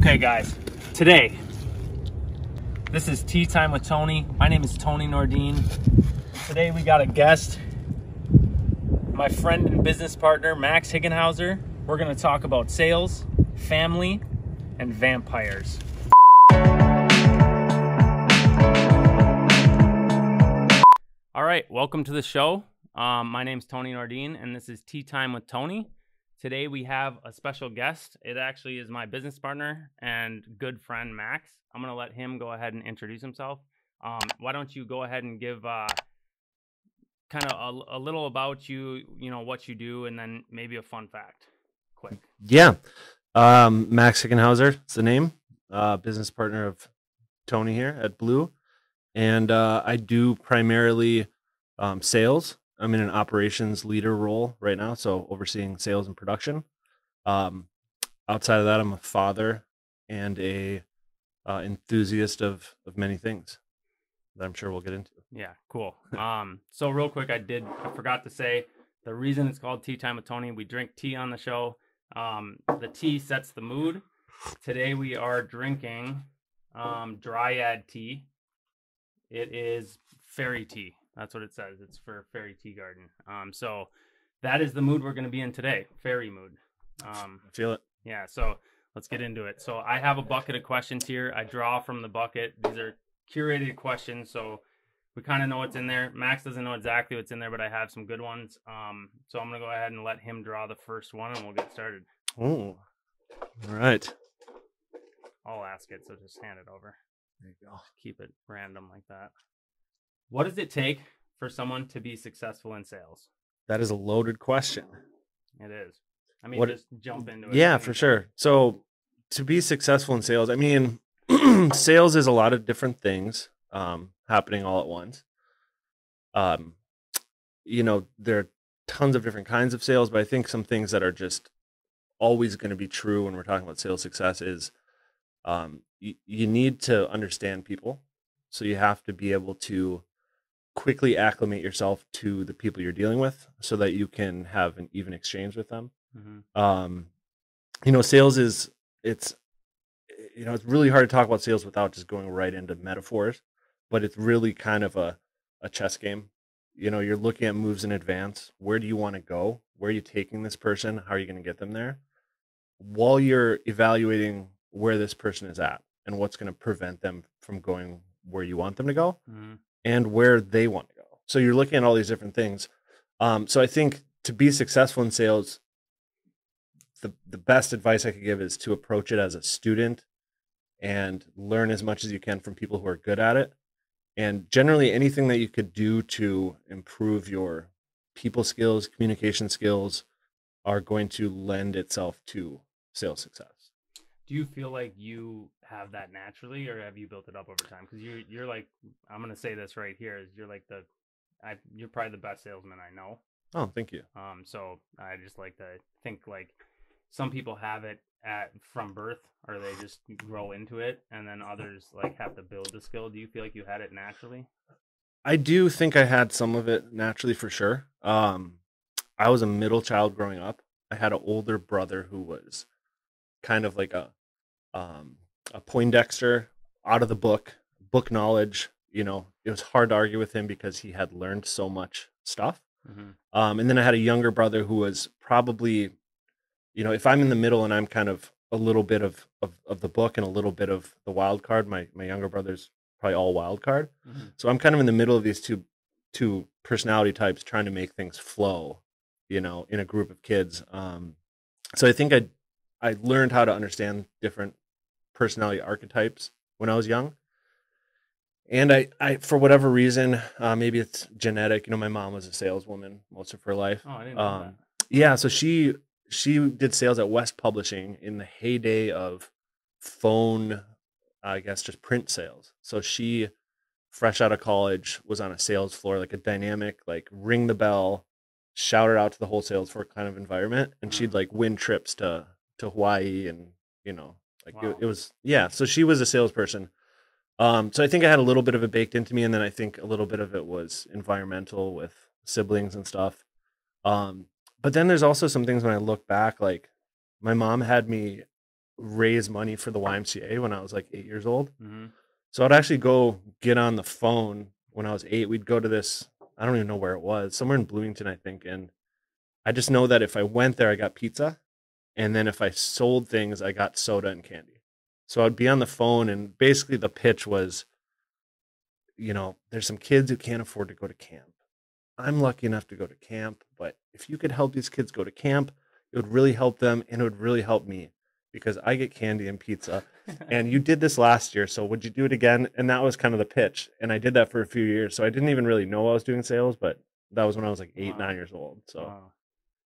Okay, guys, today, this is Tea Time with Tony. My name is Tony Nordine. Today we got a guest, my friend and business partner, Max Higgin-Houser. We're gonna talk about sales, family, and vampires. All right, welcome to the show. My name's Tony Nordine, and this is Tea Time with Tony. Today we have a special guest. It actually is my business partner and good friend, Max. I'm going to let him go ahead and introduce himself. Why don't you go ahead and give kind of a little about you, what you do, and then maybe a fun fact, quick. Yeah. Max Higgin-Houser is the name, business partner of Tony here at Blue. And I do primarily sales. I'm in an operations leader role right now, so overseeing sales and production. Outside of that, I'm a father and a enthusiast of many things that I'm sure we'll get into. Yeah, cool. So real quick, I forgot to say the reason it's called Tea Time with Tony. We drink tea on the show. The tea sets the mood. Today we are drinking Dryad tea. It is fairy tea. That's what it says. It's for Fairy Tea Garden. So that is the mood we're going to be in today. Fairy mood. I feel it. Yeah. So let's get into it. So I have a bucket of questions here. I draw from the bucket. These are curated questions. So we kind of know what's in there. Max doesn't know exactly what's in there, but I have some good ones. So I'm going to go ahead and let him draw the first one and we'll get started. Oh, all right. I'll ask it. So just hand it over. There you go. Keep it random like that. What does it take for someone to be successful in sales? That is a loaded question. It is. I mean, just jump into it. Yeah, for sure. So to be successful in sales, I mean, sales is a lot of different things happening all at once. There are tons of different kinds of sales, but I think some things that are just always going to be true when we're talking about sales success is you need to understand people. So you have to be able to quickly acclimate yourself to the people you're dealing with so that you can have an even exchange with them. Mm-hmm. Sales it's really hard to talk about sales without just going right into metaphors, but it's really kind of a chess game. You're looking at moves in advance. Where do you want to go? Where are you taking this person? How are you going to get them there? While you're evaluating where this person is at and what's going to prevent them from going where you want them to go. Mm-hmm. And where they want to go. So you're looking at all these different things. So I think to be successful in sales, the best advice I could give is to approach it as a student and learn as much as you can from people who are good at it. And generally anything that you could do to improve your people skills, communication skills are going to lend itself to sales success. Do you feel like you have that naturally, or have you built it up over time? Because you're like, I'm gonna say this right here, is you're like you're probably the best salesman I know. Oh, thank you. So I just like to think like some people have it from birth, or they just grow into it, and then others like have to build the skill. Do you feel like you had it naturally? I do think I had some of it naturally for sure. I was a middle child growing up. I had an older brother who was kind of like a Poindexter, out of the book knowledge. It was hard to argue with him because he had learned so much stuff. Mm-hmm. And then I had a younger brother who was probably, if I'm in the middle and I'm kind of a little bit of the book and a little bit of the wild card, my younger brother's probably all wild card. Mm-hmm. So I'm kind of in the middle of these two personality types trying to make things flow, in a group of kids. So I think I learned how to understand different personality archetypes when I was young. And I for whatever reason, maybe it's genetic. My mom was a saleswoman most of her life. Oh, I didn't know that. Yeah, so she did sales at West Publishing in the heyday of phone, I guess, just print sales. So she, fresh out of college, was on a sales floor, like a dynamic, like ring the bell, shout it out to the whole sales floor kind of environment. And she'd like win trips to Hawaii and, wow. It was, yeah. So she was a salesperson. So I think I had a little bit of it baked into me. And then I think a little bit of it was environmental with siblings and stuff. But then there's also some things when I look back, like my mom had me raise money for the YMCA when I was like 8 years old. Mm-hmm. So I'd actually go get on the phone when I was 8. We'd go to this, I don't even know where it was, somewhere in Bloomington, I think. And I just know that if I went there, I got pizza. And then if I sold things, I got soda and candy. So I'd be on the phone, and basically the pitch was, there's some kids who can't afford to go to camp. I'm lucky enough to go to camp, but if you could help these kids go to camp, it would really help them, and it would really help me because I get candy and pizza. And you did this last year, so would you do it again? And that was kind of the pitch. And I did that for a few years. So I didn't even really know I was doing sales, but that was when I was like 8, 9 years old. So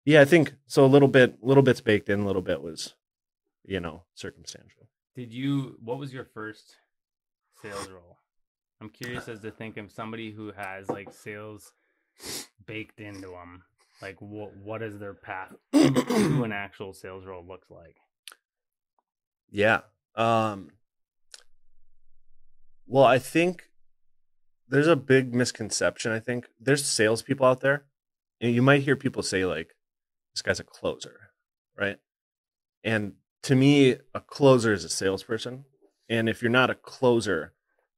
yeah, I think so. A little bit's baked in, a little bit was, circumstantial. What was your first sales role? I'm curious as to think of somebody who has like sales baked into them. Like what is their path to an actual sales role looks like? Yeah. Well, I think there's a big misconception. I think there's salespeople out there, and you might hear people say like, this guy's a closer, right? And to me, a closer is a salesperson. And if you're not a closer,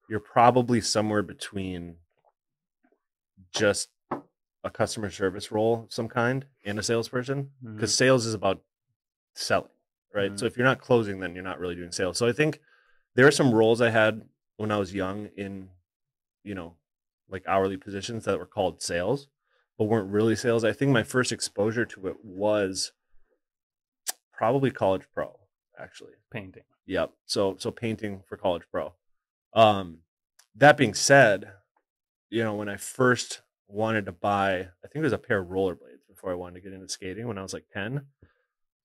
you're probably somewhere between just a customer service role of some kind and a salesperson, because sales is about selling, right? Mm-hmm. So if you're not closing, then you're not really doing sales. So I think there are some roles I had when I was young in, like hourly positions that were called sales, but weren't really sales. I think my first exposure to it was probably College Pro, actually. Painting. Yep. So painting for College Pro. That being said, when I first wanted to buy, I think it was a pair of rollerblades before I wanted to get into skating when I was like 10,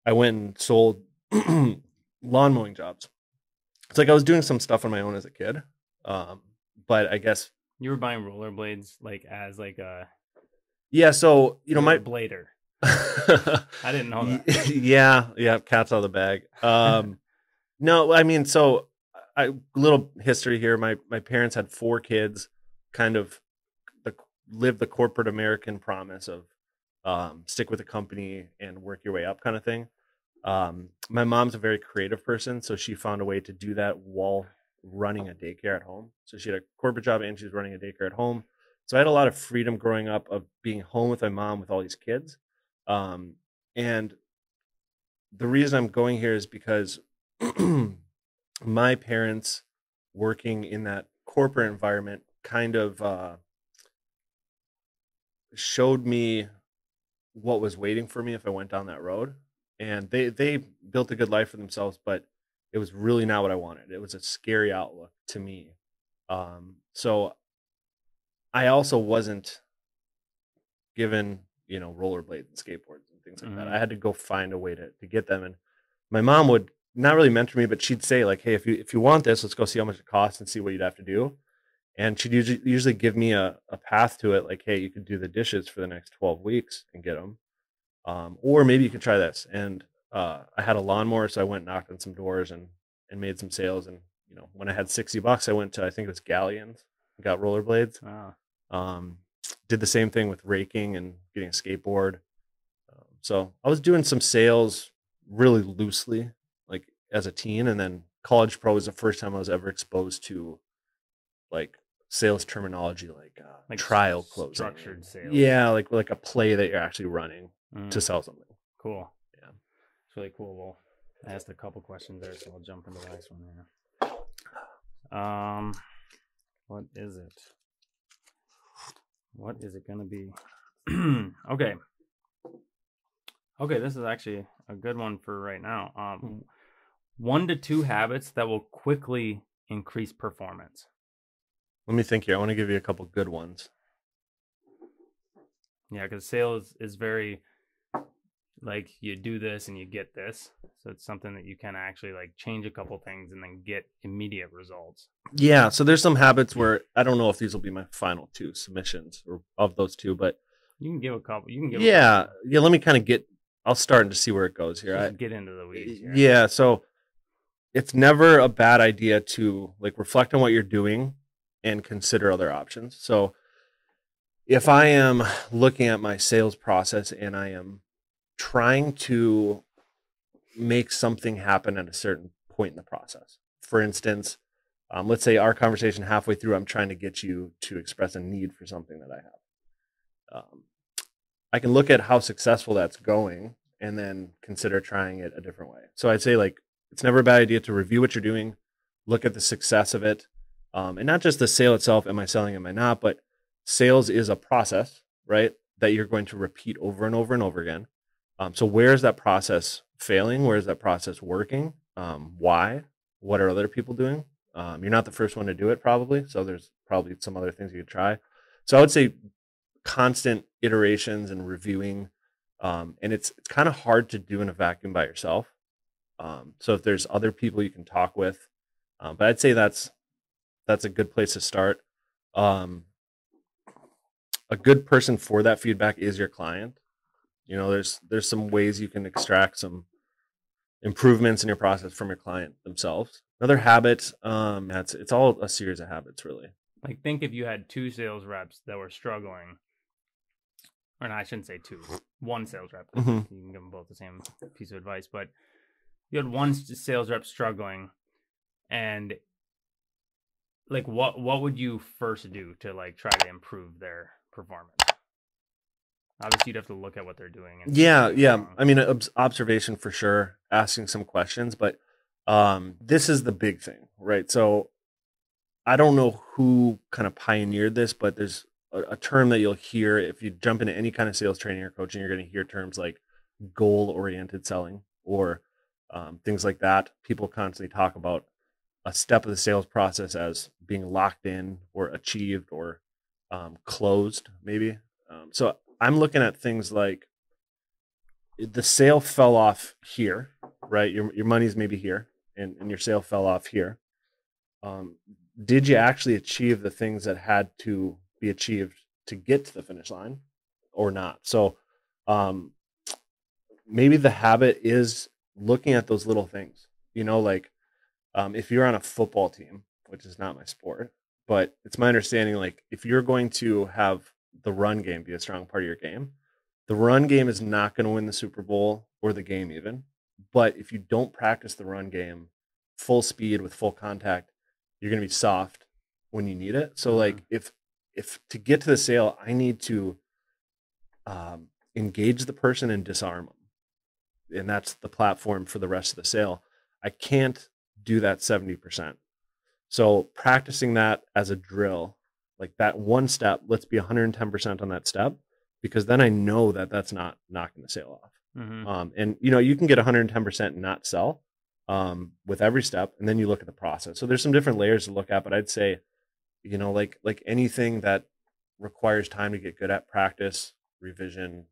I went and sold lawn mowing jobs. It's like I was doing some stuff on my own as a kid. But I guess you were buying rollerblades like as like a so my blader. I didn't know that. yeah, cat's out of the bag. No, I mean, so little history here. My parents had 4 kids, kind of live the corporate American promise of stick with a company and work your way up kind of thing. My mom's a very creative person, so she found a way to do that while running a daycare at home. So she had a corporate job and she was running a daycare at home. So I had a lot of freedom growing up of being home with my mom with all these kids. And the reason I'm going here is because my parents working in that corporate environment kind of showed me what was waiting for me if I went down that road. And they built a good life for themselves, but it was really not what I wanted. It was a scary outlook to me. So I also wasn't given, rollerblades and skateboards and things like that. I had to go find a way to get them. And my mom would not really mentor me, but she'd say like, hey, if you want this, let's go see how much it costs and see what you'd have to do. And she'd usually give me a path to it. Like, hey, you could do the dishes for the next 12 weeks and get them. Or maybe you could try this. And I had a lawnmower, so I went and knocked on some doors and made some sales. And, when I had $60, I went to, I think it was Galleons, and got rollerblades. Wow. Did the same thing with raking and getting a skateboard. So I was doing some sales really loosely, like as a teen. And then College Pro was the first time I was ever exposed to like sales terminology, like trial closing, structured sales. Yeah, like a play that you're actually running to sell something. Cool. Yeah, it's really cool. Well, I asked a couple questions there, so I'll jump into the next one here. What is it? What is it gonna be? Okay. Okay, this is actually a good one for right now. 1 to 2 habits that will quickly increase performance. Let me think here. I want to give you a couple good ones. Yeah, because sales is very like you do this and you get this. So it's something that you can actually like change a couple things and then get immediate results. Yeah. So there's some habits where I don't know if these will be my final 2 submissions or of those 2, but you can give a couple. You can give. Yeah. Yeah. Let me kind of I'll start to see where it goes here. Just get into the weeds here. Yeah. So it's never a bad idea to like reflect on what you're doing and consider other options. So if I am looking at my sales process and I am trying to make something happen at a certain point in the process. For instance, let's say our conversation halfway through, I'm trying to get you to express a need for something that I have. I can look at how successful that's going and then consider trying it a different way. So I'd say, like, it's never a bad idea to review what you're doing, look at the success of it, and not just the sale itself. Am I selling? Am I not? But sales is a process, right? That you're going to repeat over and over and over again. So where is that process failing? Where is that process working? Why? What are other people doing? You're not the first one to do it, probably. So there's probably some other things you could try. So I would say constant iterations and reviewing. And it's kind of hard to do in a vacuum by yourself. So if there's other people you can talk with, but I'd say that's a good place to start. A good person for that feedback is your client. There's some ways you can extract some improvements in your process from your client themselves. Another habit, it's all a series of habits, really. Like, think if you had 2 sales reps that were struggling, or no, I shouldn't say 2, 1 sales rep. Mm-hmm. You can give them both the same piece of advice, but you had 1 sales rep struggling, and like, what would you first do to like try to improve their performance? Obviously, you'd have to look at what they're doing. And yeah. I mean, observation for sure, asking some questions, but this is the big thing, right? So I don't know who kind of pioneered this, but there's a term that you'll hear if you jump into any kind of sales training or coaching. You're going to hear terms like goal-oriented selling or things like that. People constantly talk about a step of the sales process as being locked in or achieved or closed, maybe. So I'm looking at things like the sale fell off here, right? Your money's maybe here, and your sale fell off here. Did you actually achieve the things that had to be achieved to get to the finish line or not? So maybe the habit is looking at those little things, like if you're on a football team, which is not my sport, but it's my understanding, like if you're going to have the run game be a strong part of your game, the run game is not going to win the Super Bowl or the game even. But if you don't practice the run game full speed with full contact, you're going to be soft when you need it. So like if to get to the sale, I need to engage the person and disarm them. And that's the platform for the rest of the sale. I can't do that 70%. So practicing that as a drill, like that one step, let's be 110% on that step, because then I know that that's not knocking the sale off. Mm-hmm. And you can get 110% and not sell with every step, and then you look at the process. So there's some different layers to look at, but I'd say, like anything that requires time to get good at, practice, revision,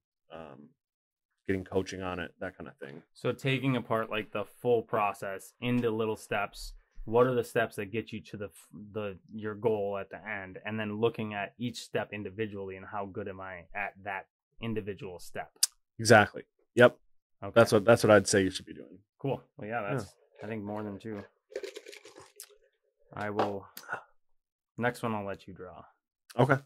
getting coaching on it, that kind of thing. So taking apart like the full process into little steps. What are the steps that get you to your goal at the end, and then looking at each step individually and how good am I at that individual step? Exactly. Yep. Okay. That's what I'd say you should be doing. Cool. Well, yeah, that's I think more than 2. I will. Next one, I'll let you draw. Okay.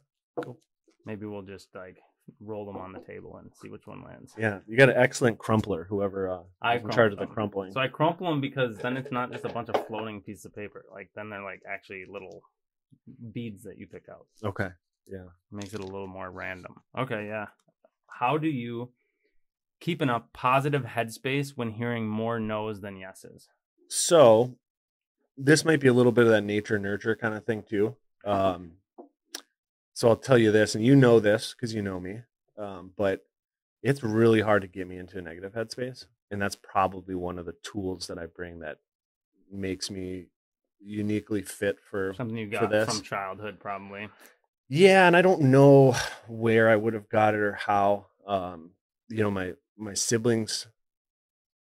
Cool. Maybe we'll just like roll them on the table and see which one lands. Yeah, you got an excellent crumpler, whoever is in charge of the crumpling. So I crumple them because then it's not just a bunch of floating pieces of paper. Like then they're like actually little beads that you pick out. Okay. Yeah. Makes it a little more random. Okay, yeah. How do you keep in a positive headspace when hearing more no's than yeses? So this might be a little bit of that nature nurture kind of thing too. So I'll tell you this, and you know this because you know me, but it's really hard to get me into a negative headspace. And that's probably one of the tools that I bring that makes me uniquely fit for something you got from childhood, probably. Yeah, and I don't know where I would have got it or how. My siblings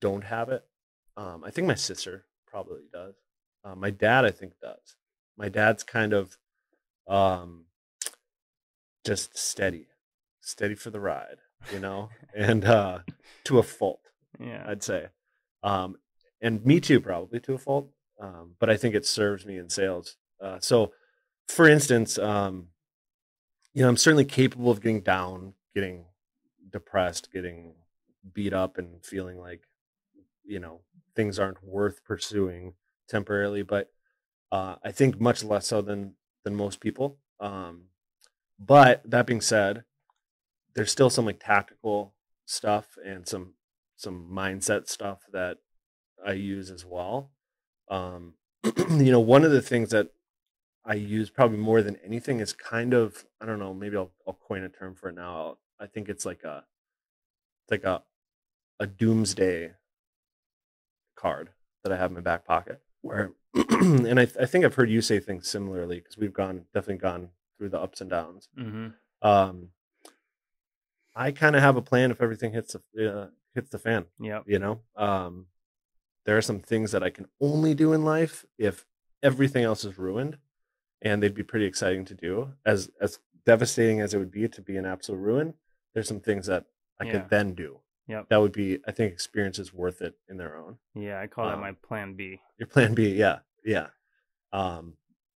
don't have it. I think my sister probably does. My dad, I think, does. My dad's kind of just steady for the ride, and to a fault, yeah, I'd say. And me too, probably to a fault. But I think it serves me in sales. So, for instance, I'm certainly capable of getting down, getting depressed, getting beat up, and feeling like things aren't worth pursuing temporarily, but I think much less so than most people. But that being said, there's still some like tactical stuff and some mindset stuff that I use as well. One of the things that I use probably more than anything is kind of, I don't know, maybe I'll coin a term for it now. I think it's like a doomsday card that I have in my back pocket where and I think I've heard you say things similarly because we've definitely gone through the ups and downs. Um, I kind of have a plan if everything hits the fan. Yeah. There are some things that I can only do in life if everything else is ruined, and they'd be pretty exciting to do. As devastating as it would be to be an absolute ruin, there's some things that I could then do. Yep. That would be, I think, experiences worth it in their own. Yeah, I call that my plan B. Your plan B, yeah.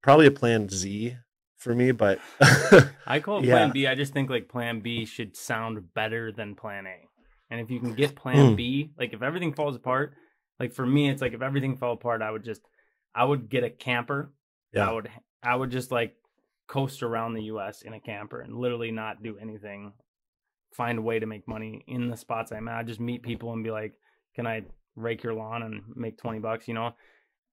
Probably a plan Z for me, but I call it plan B. I just think like plan B should sound better than plan A. And if you can get plan B, like if everything falls apart, like for me, it's like if everything fell apart, I would get a camper. Yeah. I would just like coast around the US in a camper and literally not do anything, find a way to make money in the spots I'm at. Just meet people and be like, can I rake your lawn and make $20?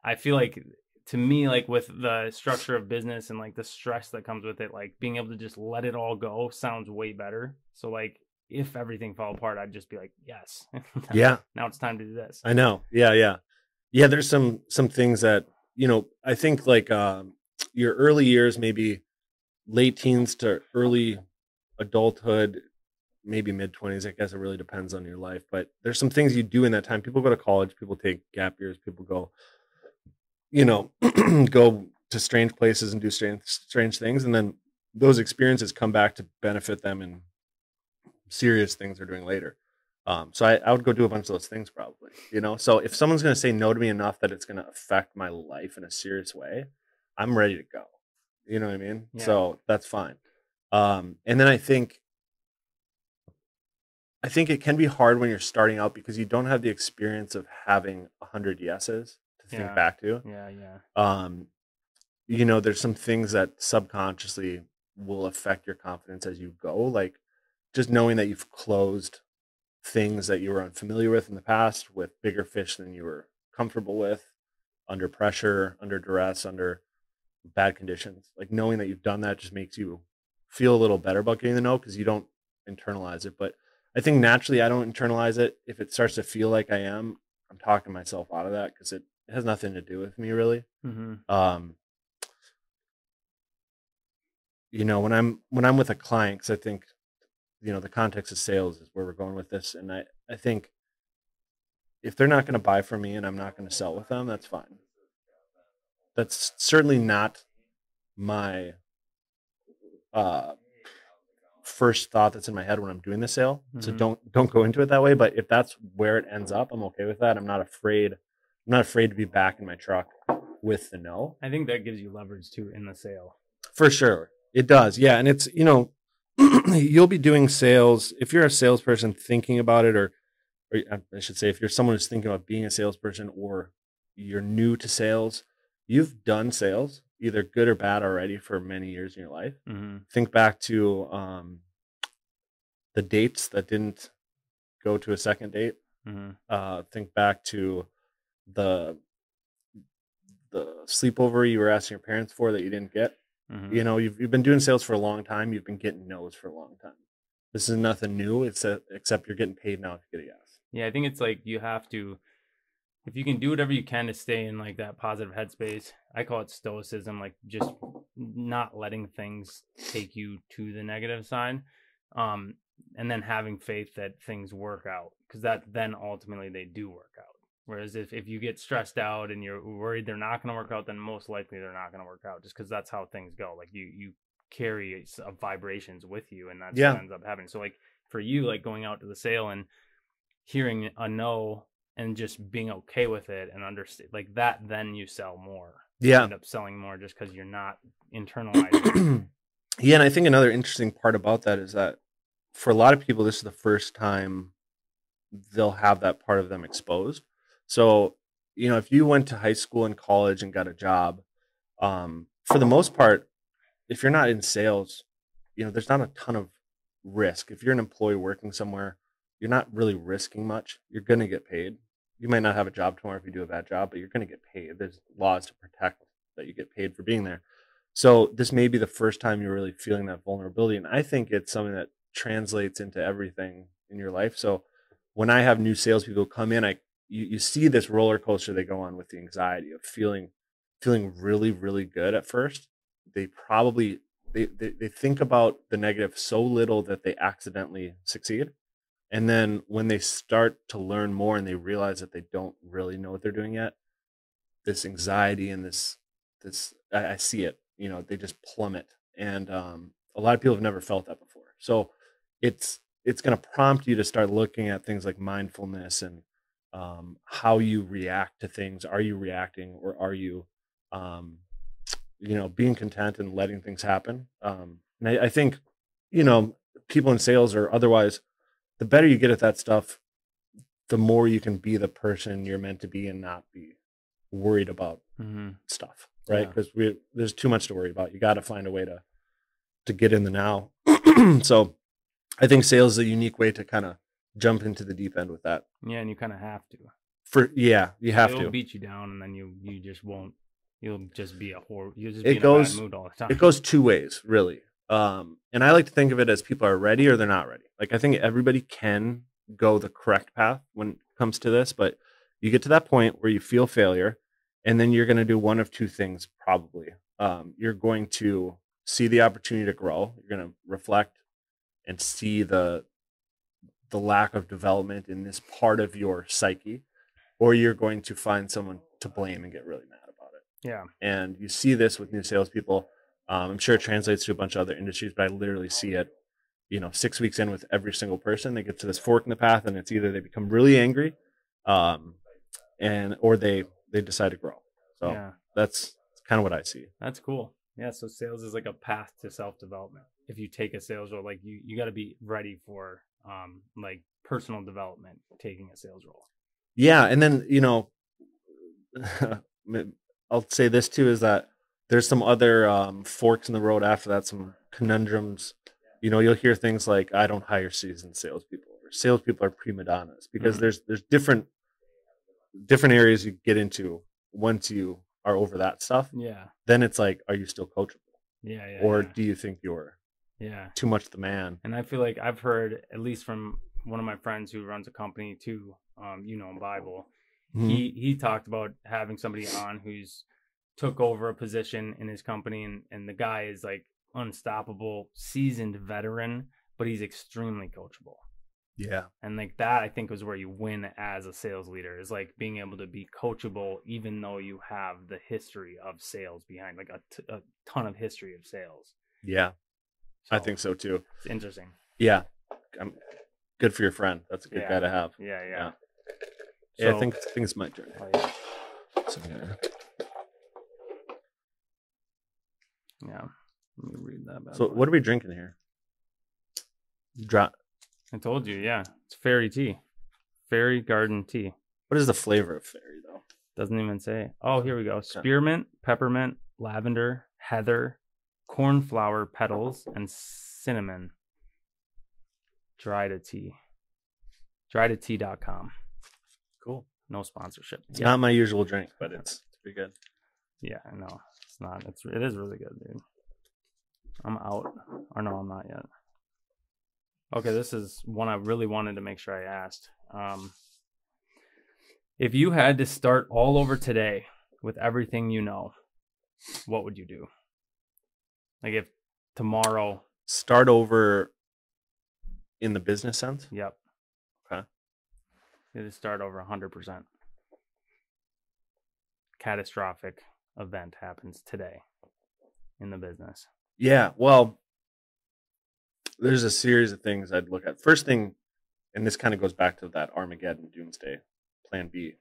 I feel like, to me, like with the structure of business and like the stress that comes with it, like being able to just let it all go sounds way better. So like if everything fell apart, I'd just be like, yes. Now it's time to do this. I know. Yeah. There's some things that, I think like your early years, maybe late teens to early adulthood, maybe mid-20s, I guess it really depends on your life. But there's some things you do in that time. People go to college, people take gap years, people go, go to strange places and do strange things. And then those experiences come back to benefit them in serious things they're doing later. So I would go do a bunch of those things probably, So if someone's going to say no to me enough that it's going to affect my life in a serious way, I'm ready to go. You know what I mean? Yeah. So that's fine. And then I think it can be hard when you're starting out because you don't have the experience of having 100 yeses to think back to. There's some things that subconsciously will affect your confidence as you go. Like just knowing that you've closed things that you were unfamiliar with in the past with bigger fish than you were comfortable with, under pressure, under duress, under bad conditions. Like knowing that you've done that just makes you feel a little better about getting the no because you don't internalize it. But I think naturally I don't internalize it. If it starts to feel like I'm talking myself out of that because it has nothing to do with me really. When I'm with a client, because I think the context of sales is where we're going with this, and I think if they're not going to buy from me and I'm not going to sell with them, that's fine. That's certainly not my first thought that's in my head when I'm doing the sale. So don't go into it that way. But if that's where it ends up, I'm okay with that. I'm not afraid to be back in my truck with the no. I think that gives you leverage too in the sale. For sure. It does. Yeah. And it's, you'll be doing sales. If you're a salesperson thinking about it, or I should say, if you're someone who's thinking about being a salesperson or you're new to sales, you've done sales, either good or bad already for many years in your life. Think back to the dates that didn't go to a second date. Think back to the sleepover you were asking your parents for that you didn't get. You've been doing sales for a long time. You've been getting no's for a long time. This is nothing new. Except you're getting paid now if you get a yes. Yeah, I think it's like you have to, if you can do whatever you can to stay in like that positive headspace. I call it stoicism, like just not letting things take you to the negative side, and then having faith that things work out, because that then ultimately they do work out. Whereas if you get stressed out and you're worried they're not going to work out, then most likely they're not going to work out, just because that's how things go. Like you carry vibrations with you, and that's what ends up happening. So like for you, like going out to the sale and hearing a no and just being okay with it and understand like that, then you sell more. You end up selling more just because you're not internalizing. And I think another interesting part about that is that for a lot of people, this is the first time they'll have that part of them exposed. So, if you went to high school and college and got a job, for the most part, if you're not in sales, there's not a ton of risk. If you're an employee working somewhere, you're not really risking much. You're going to get paid. You might not have a job tomorrow if you do a bad job, but you're going to get paid. There's laws to protect that you get paid for being there. So this may be the first time you're really feeling that vulnerability. And I think it's something that translates into everything in your life. So when I have new salespeople come in, you see this roller coaster they go on with the anxiety of feeling really, really good at first. They probably they think about the negative so little that they accidentally succeed. And then when they start to learn more and they realize that they don't really know what they're doing yet, this anxiety and this I see it, they just plummet. And a lot of people have never felt that before. So it's going to prompt you to start looking at things like mindfulness and how you react to things. Are you reacting, or are you being content and letting things happen? And I think, people in sales or otherwise, the better you get at that stuff, the more you can be the person you're meant to be and not be worried about stuff, right? Because there's too much to worry about. You got to find a way to get in the now. So I think sales is a unique way to kind of jump into the deep end with that. Yeah, and you kind of have to. You have to. It'll beat you down, and then you just won't. You'll just be you'll just be in a bad mood all the time. It goes two ways, really. And I like to think of it as people are ready or they're not ready. Like, I think everybody can go the correct path when it comes to this, but you get to that point where you feel failure, and then you're going to do one of two things, probably. You're going to see the opportunity to grow. You're going to reflect and see the lack of development in this part of your psyche, or you're going to find someone to blame and get really mad about it. Yeah. And you see this with new salespeople. I'm sure it translates to a bunch of other industries, but I literally see it, 6 weeks in with every single person. They get to this fork in the path, and it's either they become really angry, or they decide to grow. So that's kind of what I see. That's cool. Yeah. So sales is like a path to self-development. If you take a sales role, like you got to be ready for like personal development, taking a sales role. Yeah. And then, I'll say this too, is that there's some other forks in the road after that, some conundrums. You'll hear things like, I don't hire seasoned salespeople, or salespeople are prima donnas, because there's different areas you get into once you are over that stuff. Yeah. Then it's like, are you still coachable? Yeah. Or do you think you're too much the man? And I feel like I've heard, at least from one of my friends who runs a company too, Bible, he talked about having somebody on who's took over a position in his company, and the guy is like unstoppable, seasoned veteran, but he's extremely coachable. Yeah. And like that, I think, is where you win as a sales leader, is like being able to be coachable, even though you have the history of sales behind, like a ton of history of sales. Yeah. So, I think so too. It's interesting. Yeah. Good for your friend. That's a good guy to have. Yeah. So, I think it's my turn. Oh, yeah. So, yeah. Let me read that. So what are we drinking here? I told you, yeah. It's fairy tea. Fairy garden tea. What is the flavor of fairy, though? Doesn't even say. Oh, here we go. Spearmint, peppermint, lavender, heather, cornflower petals, and cinnamon. Dry to tea. Drytotea.com. Cool. No sponsorship. It's not my usual drink, but it's pretty good. Yeah, I know. It's not. It is really good, dude. I'm out. Or no, I'm not yet. Okay, this is one I really wanted to make sure I asked. If you had to start all over today with everything you know, what would you do? Like, if tomorrow... Start over in the business sense? Yep. Okay. You had to start over 100%. Catastrophic event happens today in the business. Yeah, well, there's a series of things I'd look at. First thing, and this kind of goes back to that Armageddon Doomsday Plan B,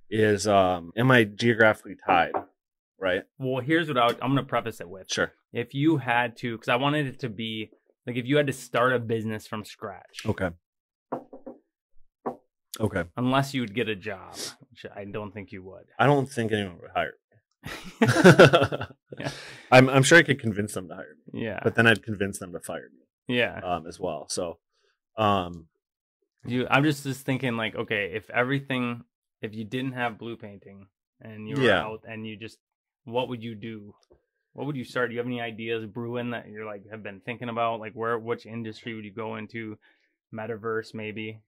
is am I geographically tied, right? Well, here's what I'm going to preface it with. Sure. If you had to, because I wanted it to be, like, if you had to start a business from scratch. Okay. Okay. unless you would get a job, which I don't think you would. I don't think anyone would hire me. Yeah. I'm sure I could convince them to hire me, Yeah. but then I'd convince them to fire me Yeah. as well. So, um, I'm just thinking like, okay, if you didn't have blue painting and you were Yeah. out and what would you do? What would you start? Do you have any ideas brewing that you're like have been thinking about? Like which industry would you go into? Metaverse, maybe.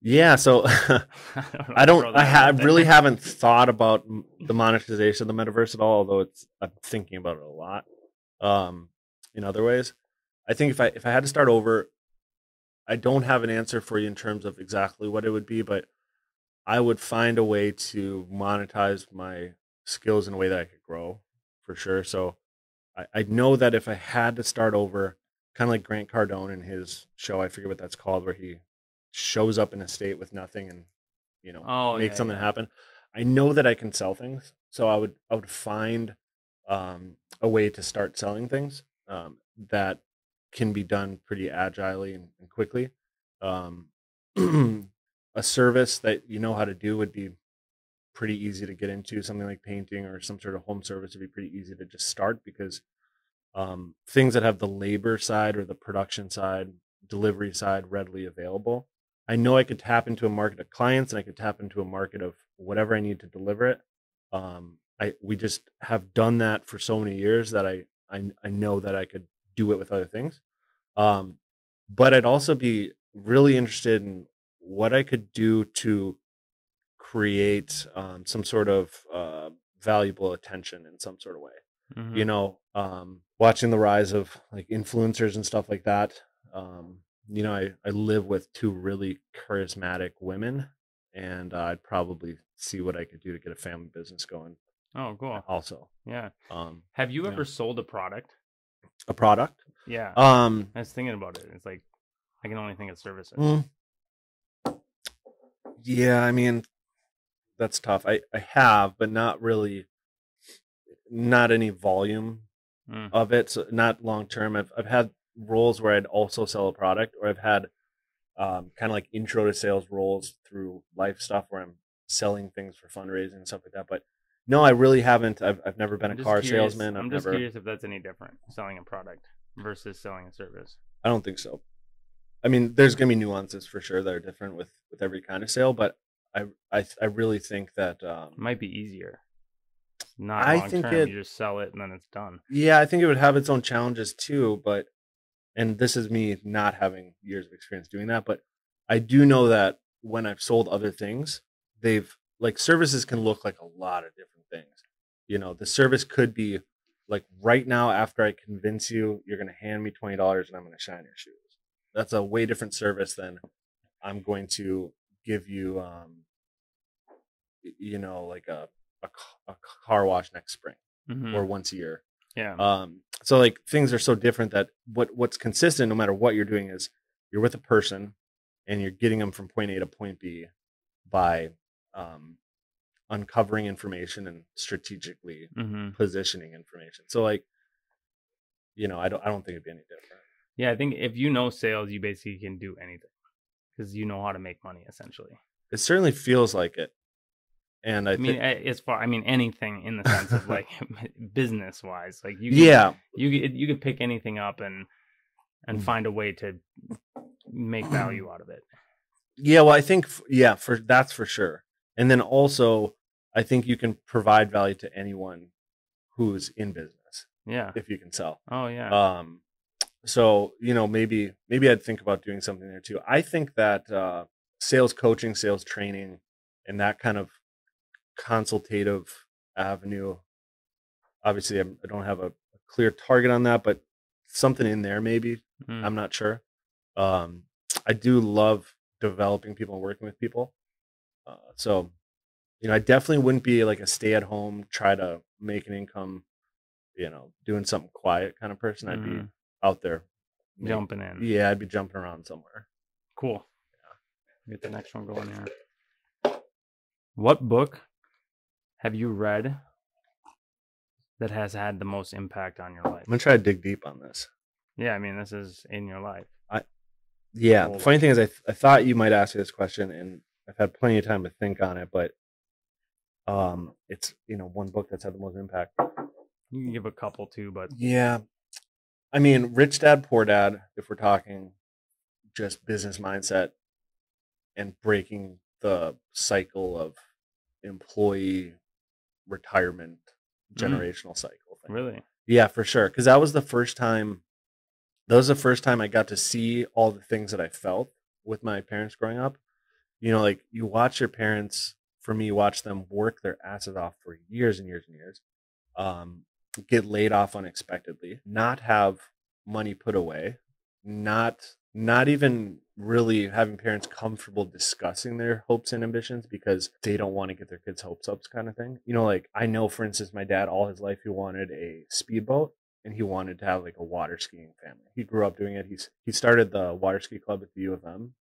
yeah. So I really haven't thought about the monetization of the metaverse at all, although I'm thinking about it a lot. In other ways, I think if I had to start over, I don't have an answer for you in terms of exactly what it would be, but I would find a way to monetize my skills in a way that I could grow for sure. So I know that if I had to start over, kind of like Grant Cardone in his show, I forget what that's called, where he shows up in a state with nothing and make something happen. I know that I can sell things, so I would find a way to start selling things that can be done pretty agilely and quickly. A service that you know how to do would be pretty easy to get into. Something like painting or some sort of home service would be pretty easy to just start, because things that have the labor side or the production side, delivery side readily available. I know I could tap into a market of clients, and I could tap into a market of whatever I need to deliver it. We just have done that for so many years that I know that I could do it with other things. But I'd also be really interested in what I could do to create some sort of valuable attention in some sort of way. Mm-hmm. Watching the rise of like influencers and stuff like that. I live with two really charismatic women, and I'd probably see what I could do to get a family business going. Oh, cool. Also, yeah. Have you ever yeah. sold a product? A product? Yeah. I was thinking about it. It's like I can only think of services. Yeah, I mean, that's tough. I have, but not really, not any volume of it. So not long term. I've had roles where I'd also sell a product, or I've had kind of like intro to sales roles through life stuff where I'm selling things for fundraising and stuff like that. But no, I really haven't. I've never been a car salesman. I'm just curious if that's any different, selling a product versus selling a service. I don't think so. I mean, there's going to be nuances for sure that are different with every kind of sale, but I really think that it might be easier. Not long term. You just sell it and then it's done. Yeah, I think it would have its own challenges too, and this is me not having years of experience doing that, but I do know that when I've sold other things, services can look like a lot of different things. The service could be like, right now, after I convince you, you're going to hand me $20 and I'm going to shine your shoes. That's a way different service than I'm going to give you, like a car wash next spring or once a year. Yeah. So like things are so different that what's consistent, no matter what you're doing, is you're with a person and you're getting them from point A to point B by uncovering information and strategically positioning information. So like, I don't think it'd be any different. Yeah, I think if you know sales, you basically can do anything because you know how to make money. Essentially, it certainly feels like it. And I mean, anything in the sense of like business wise, like you could pick anything up and find a way to make value out of it. Yeah, well, I think that's for sure. And then also, I think you can provide value to anyone who's in business. Yeah, if you can sell. Oh yeah. So maybe I'd think about doing something there too. I think that sales coaching, sales training, and that kind of consultative avenue, obviously I don't have a clear target on that, but something in there maybe. I'm not sure. I do love developing people and working with people, so I definitely wouldn't be like a stay-at-home, try to make an income, doing something quiet kind of person. I'd be out there jumping in. Yeah, I'd be jumping around somewhere. Cool. Yeah. Get the next one going here. What book have you read that has had the most impact on your life? I'm gonna try to dig deep on this. Yeah, I mean, this is in your life. The funny thing is, I thought you might ask me this question, and I've had plenty of time to think on it, but it's one book that's had the most impact. You can give a couple too, but Yeah, I mean, Rich Dad Poor Dad. If we're talking just business mindset and breaking the cycle of employee retirement generational cycle thing. really, Yeah, for sure. Because that was the first time. That was the first time I got to see all the things that I felt with my parents growing up. Like you watch your parents. For me, watch them work their asses off for years and years and years. Get laid off unexpectedly, not have money put away, not even really having parents comfortable discussing their hopes and ambitions because they don't want to get their kids' hopes up, kind of thing. Like I know, for instance, my dad all his life he wanted a speedboat and he wanted to have like a water skiing family. He grew up doing it. He started the water ski club at the U of M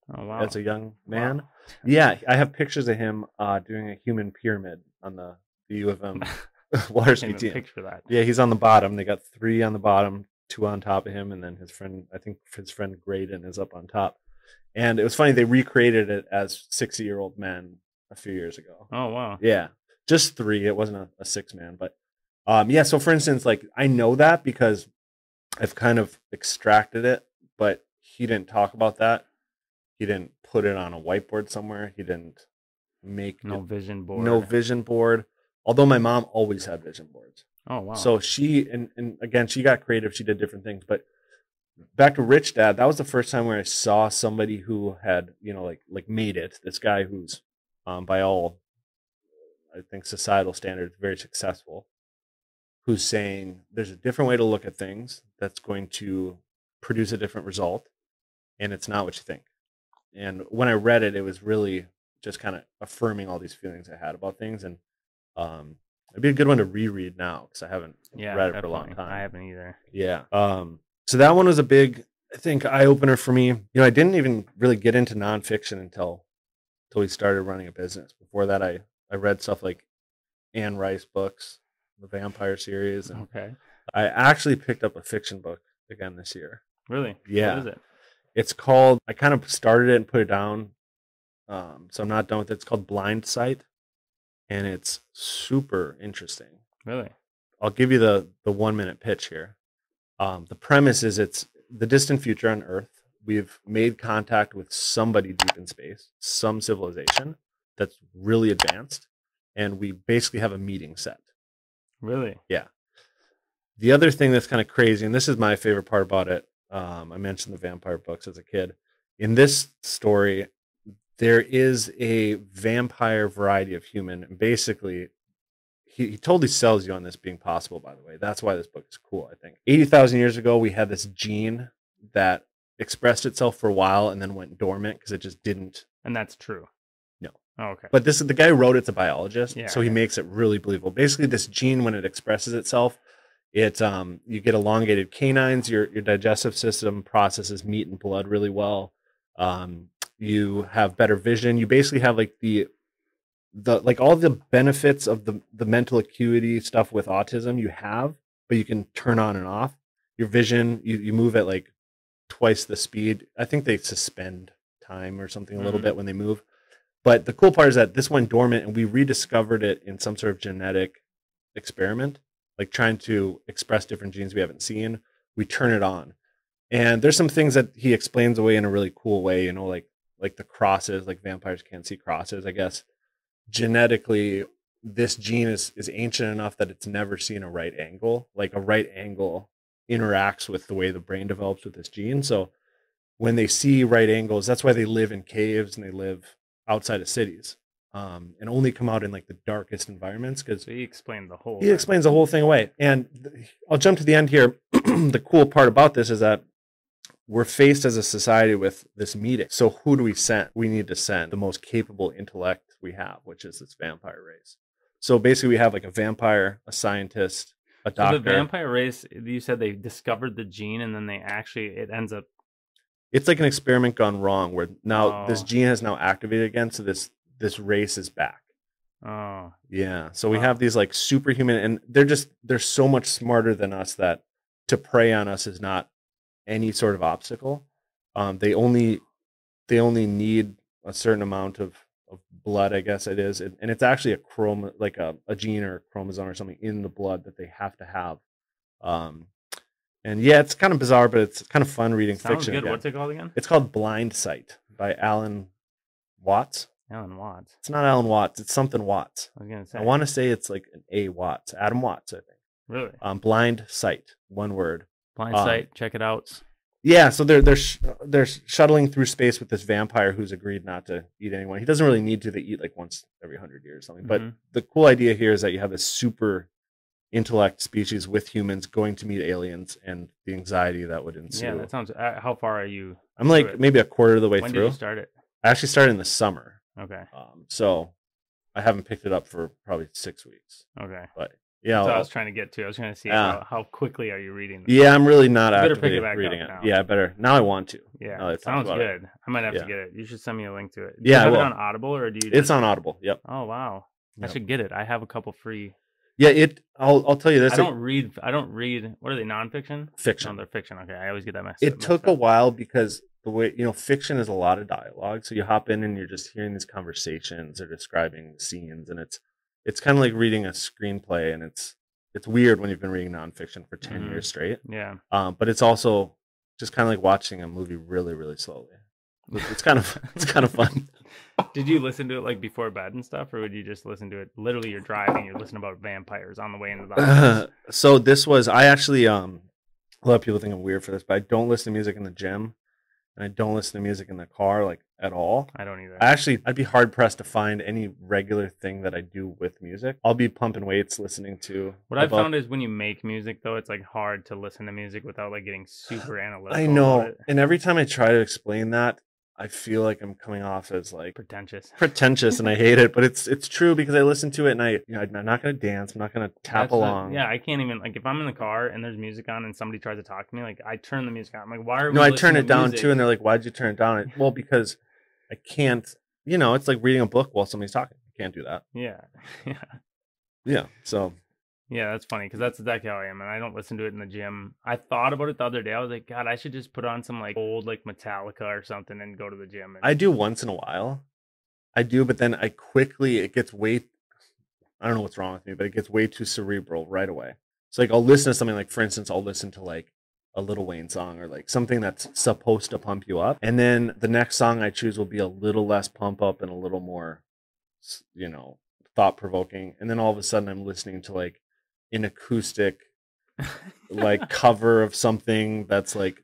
as a young man. Wow. Yeah, I have pictures of him doing a human pyramid on the U of M water ski team. Picture that. Yeah, he's on the bottom. They got 3 on the bottom, 2 on top of him, and then his friend, I think his friend Graydon is up on top. And it was funny, they recreated it as 60-year-old men a few years ago. Oh, wow. Yeah, just 3. It wasn't a 6-man, but yeah. So for instance, like I know that because I've kind of extracted it, but he didn't talk about that. He didn't put it on a whiteboard somewhere. He didn't make vision board. No vision board. Although my mom always had vision boards. Oh, wow. So she, and again, she got creative. She did different things. But back to Rich Dad, that was the first time where I saw somebody who had, like made it. This guy who's, by all, I think, societal standards, very successful, who's saying there's a different way to look at things that's going to produce a different result. And it's not what you think. And when I read it, it was really just kind of affirming all these feelings I had about things. And it'd be a good one to reread now because I haven't read it for a long time. I haven't either. Yeah. So that one was a big, I think, eye opener for me. I didn't even really get into nonfiction until we started running a business. Before that, I read stuff like Anne Rice books, the Vampire series, and I actually picked up a fiction book again this year. Really? Yeah. What is it? It's called. I kind of started it and put it down, so I'm not done with it. It's called Blind Sight. And it's super interesting. Really? I'll give you the 1-minute pitch here. The premise is it's the distant future on Earth. We've made contact with somebody deep in space, some civilization that's really advanced, and we basically have a meeting set. Really? Yeah. The other thing that's kind of crazy, and this is my favorite part about it, I mentioned the vampire books as a kid. In this story, there is a vampire variety of human. And basically, he totally sells you on this being possible, by the way. That's why this book is cool, I think. 80,000 years ago, we had this gene that expressed itself for a while and then went dormant because it just didn't. And that's true? No. Oh, okay. But the guy who wrote it's a biologist, yeah, so he makes it really believable. Basically, this gene, when it expresses itself, you get elongated canines, your digestive system processes meat and blood really well. You have better vision. You basically have like the like all the benefits of the mental acuity stuff with autism you have, but you can turn on and off your vision. You move at like twice the speed. I think they suspend time or something a little bit when they move. But the cool part is that this went dormant and we rediscovered it in some sort of genetic experiment, like trying to express different genes we haven't seen. We turn it on. And there's some things that he explains away in a really cool way, like the crosses, like vampires can't see crosses, I guess. Genetically, this gene is ancient enough that it's never seen a right angle. Like a right angle interacts with the way the brain develops with this gene. So when they see right angles, that's why they live in caves and they live outside of cities, and only come out in like the darkest environments. Because so he explained the whole. He explains the whole thing away. And I'll jump to the end here. The cool part about this is that we're faced as a society with this meeting. So who do we send? We need to send the most capable intellect we have, which is this vampire race. So basically we have like a vampire, a scientist, a doctor. So the vampire race, you said they discovered the gene and then it ends up. It's like an experiment gone wrong where now this gene has now activated again. So this race is back. Oh. Yeah. So we have these like superhuman, and they're so much smarter than us that to prey on us is not any sort of obstacle. They only need a certain amount of blood, I guess it is, and it's actually like a gene or a chromosome or something in the blood that they have to have. And yeah, it's kind of bizarre, but it's kind of fun reading Sounds fiction. good. Again. What's it called again? It's called Blind Sight by Alan Watts. Alan Watts. It's not Alan Watts. It's something Watts. I was gonna say. I want to say it's like an A Watts. Adam Watts, I think. Really? Blind Sight, one word. Blind Sight. Check it out. Yeah, so they're shuttling through space with this vampire who's agreed not to eat anyone. He doesn't really need to. They eat like once every 100 years or something. But the cool idea here is that you have this super intellect species with humans going to meet aliens and the anxiety that would ensue. Yeah, that sounds. How far are you? I'm like maybe a quarter of the way through. When did you start it? I actually started in the summer. Okay. So I haven't picked it up for probably 6 weeks. Okay. But yeah, so I was trying to get to. I was trying to see how quickly are you reading this? Yeah, I'm really not actively reading it. Now. Yeah, I better. Now I want to. Yeah, sounds good. I might have to get it. You should send me a link to it. Do you have it on Audible or do you? It's on Audible. Yep. Oh wow, I should get it. I have a couple free. Yeah, I'll tell you this. I don't read. What are they? Nonfiction? Fiction. No, they're fiction. Okay, I always get that messed. It took a while because the way fiction is a lot of dialogue. So you hop in and you're just hearing these conversations or describing scenes, and it's kind of like reading a screenplay, and it's weird when you've been reading nonfiction for 10 years straight. Yeah. But it's also just kind of like watching a movie really, really slowly. It's kind of fun. Did you listen to it like before bed and stuff, or would you just listen to it? Literally, you're driving, you're listening about vampires on the way into the house. So this was I actually a lot of people think I'm weird for this, but I don't listen to music in the gym, and I don't listen to music in the car like at all. I don't either. I'd be hard pressed to find any regular thing that I do with music. I'll be pumping weights, listening to. What I've found is when you make music, though, it's like hard to listen to music without like getting super analytical. I know, and every time I try to explain that, I feel like I'm coming off as like pretentious, and I hate it. But it's true because I listen to it and I'm not gonna dance. I'm not gonna tap along. I can't even like if I'm in the car and there's music on and somebody tries to talk to me, like I turn the music on. I'm like, why are we? No, I turn it down music? too, and they're like, why'd you turn it down? Well, because I can't. It's like reading a book while somebody's talking. You can't do that. Yeah. So. Yeah, that's funny because that's exactly how I am, and I don't listen to it in the gym. I thought about it the other day. I was like, God, I should just put on some like old like Metallica or something and go to the gym. I do once in a while. I do, but then it gets way. I don't know what's wrong with me, but it gets way too cerebral right away. So like I'll listen to something like, for instance, I'll listen to like a Lil Wayne song or like something that's supposed to pump you up, and then the next song I choose will be a little less pump up and a little more, thought provoking, and then all of a sudden I'm listening to like an acoustic like cover of something that's like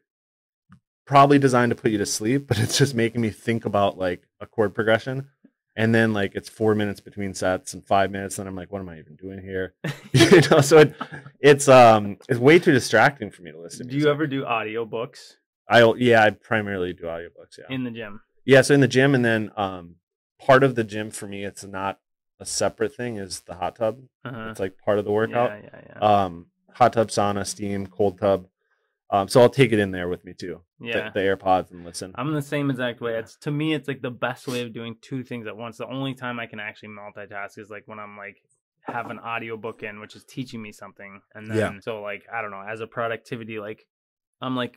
probably designed to put you to sleep, but it's just making me think about like a chord progression, and then like it's 4 minutes between sets and 5 minutes, and I'm like, what am I even doing here? So it's way too distracting for me to listen to. Do you ever do audiobooks? I primarily do audiobooks, in the gym. So in the gym, and then part of the gym for me, it's not a separate thing, is the hot tub. It's like part of the workout. Hot tub, sauna, steam, cold tub. So I'll take it in there with me too. The AirPods, and listen. I'm the same exact way. To me, it's like the best way of doing two things at once. The only time I can actually multitask is like when I'm like have an audiobook in, which is teaching me something. And then so like, I don't know, as a productivity, like I'm like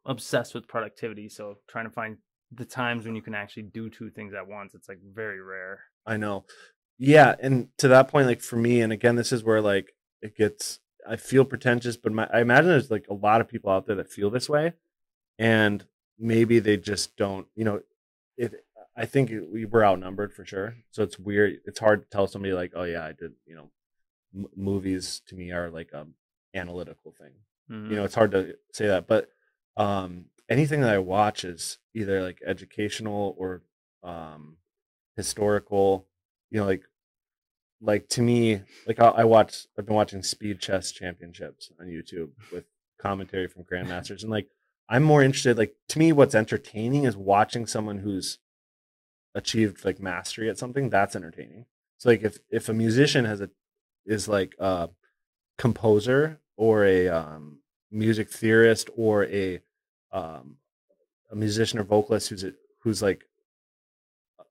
obsessed with productivity. So trying to find the times when you can actually do two things at once, it's like very rare. I know. Yeah, and to that point, like for me, and again, this is where like it gets, I feel pretentious, but I imagine there's like a lot of people out there that feel this way, and maybe they just don't, I think we're outnumbered for sure. So it's weird. It's hard to tell somebody like, oh yeah, I did, movies to me are like analytical thing. It's hard to say that, but anything that I watch is either like educational or historical. Like to me, like I've been watching Speed Chess Championships on YouTube with commentary from grandmasters, and like I'm more interested, like to me what's entertaining is watching someone who's achieved like mastery at something. That's entertaining. So like if a musician is like a composer or a music theorist or a musician or vocalist who's like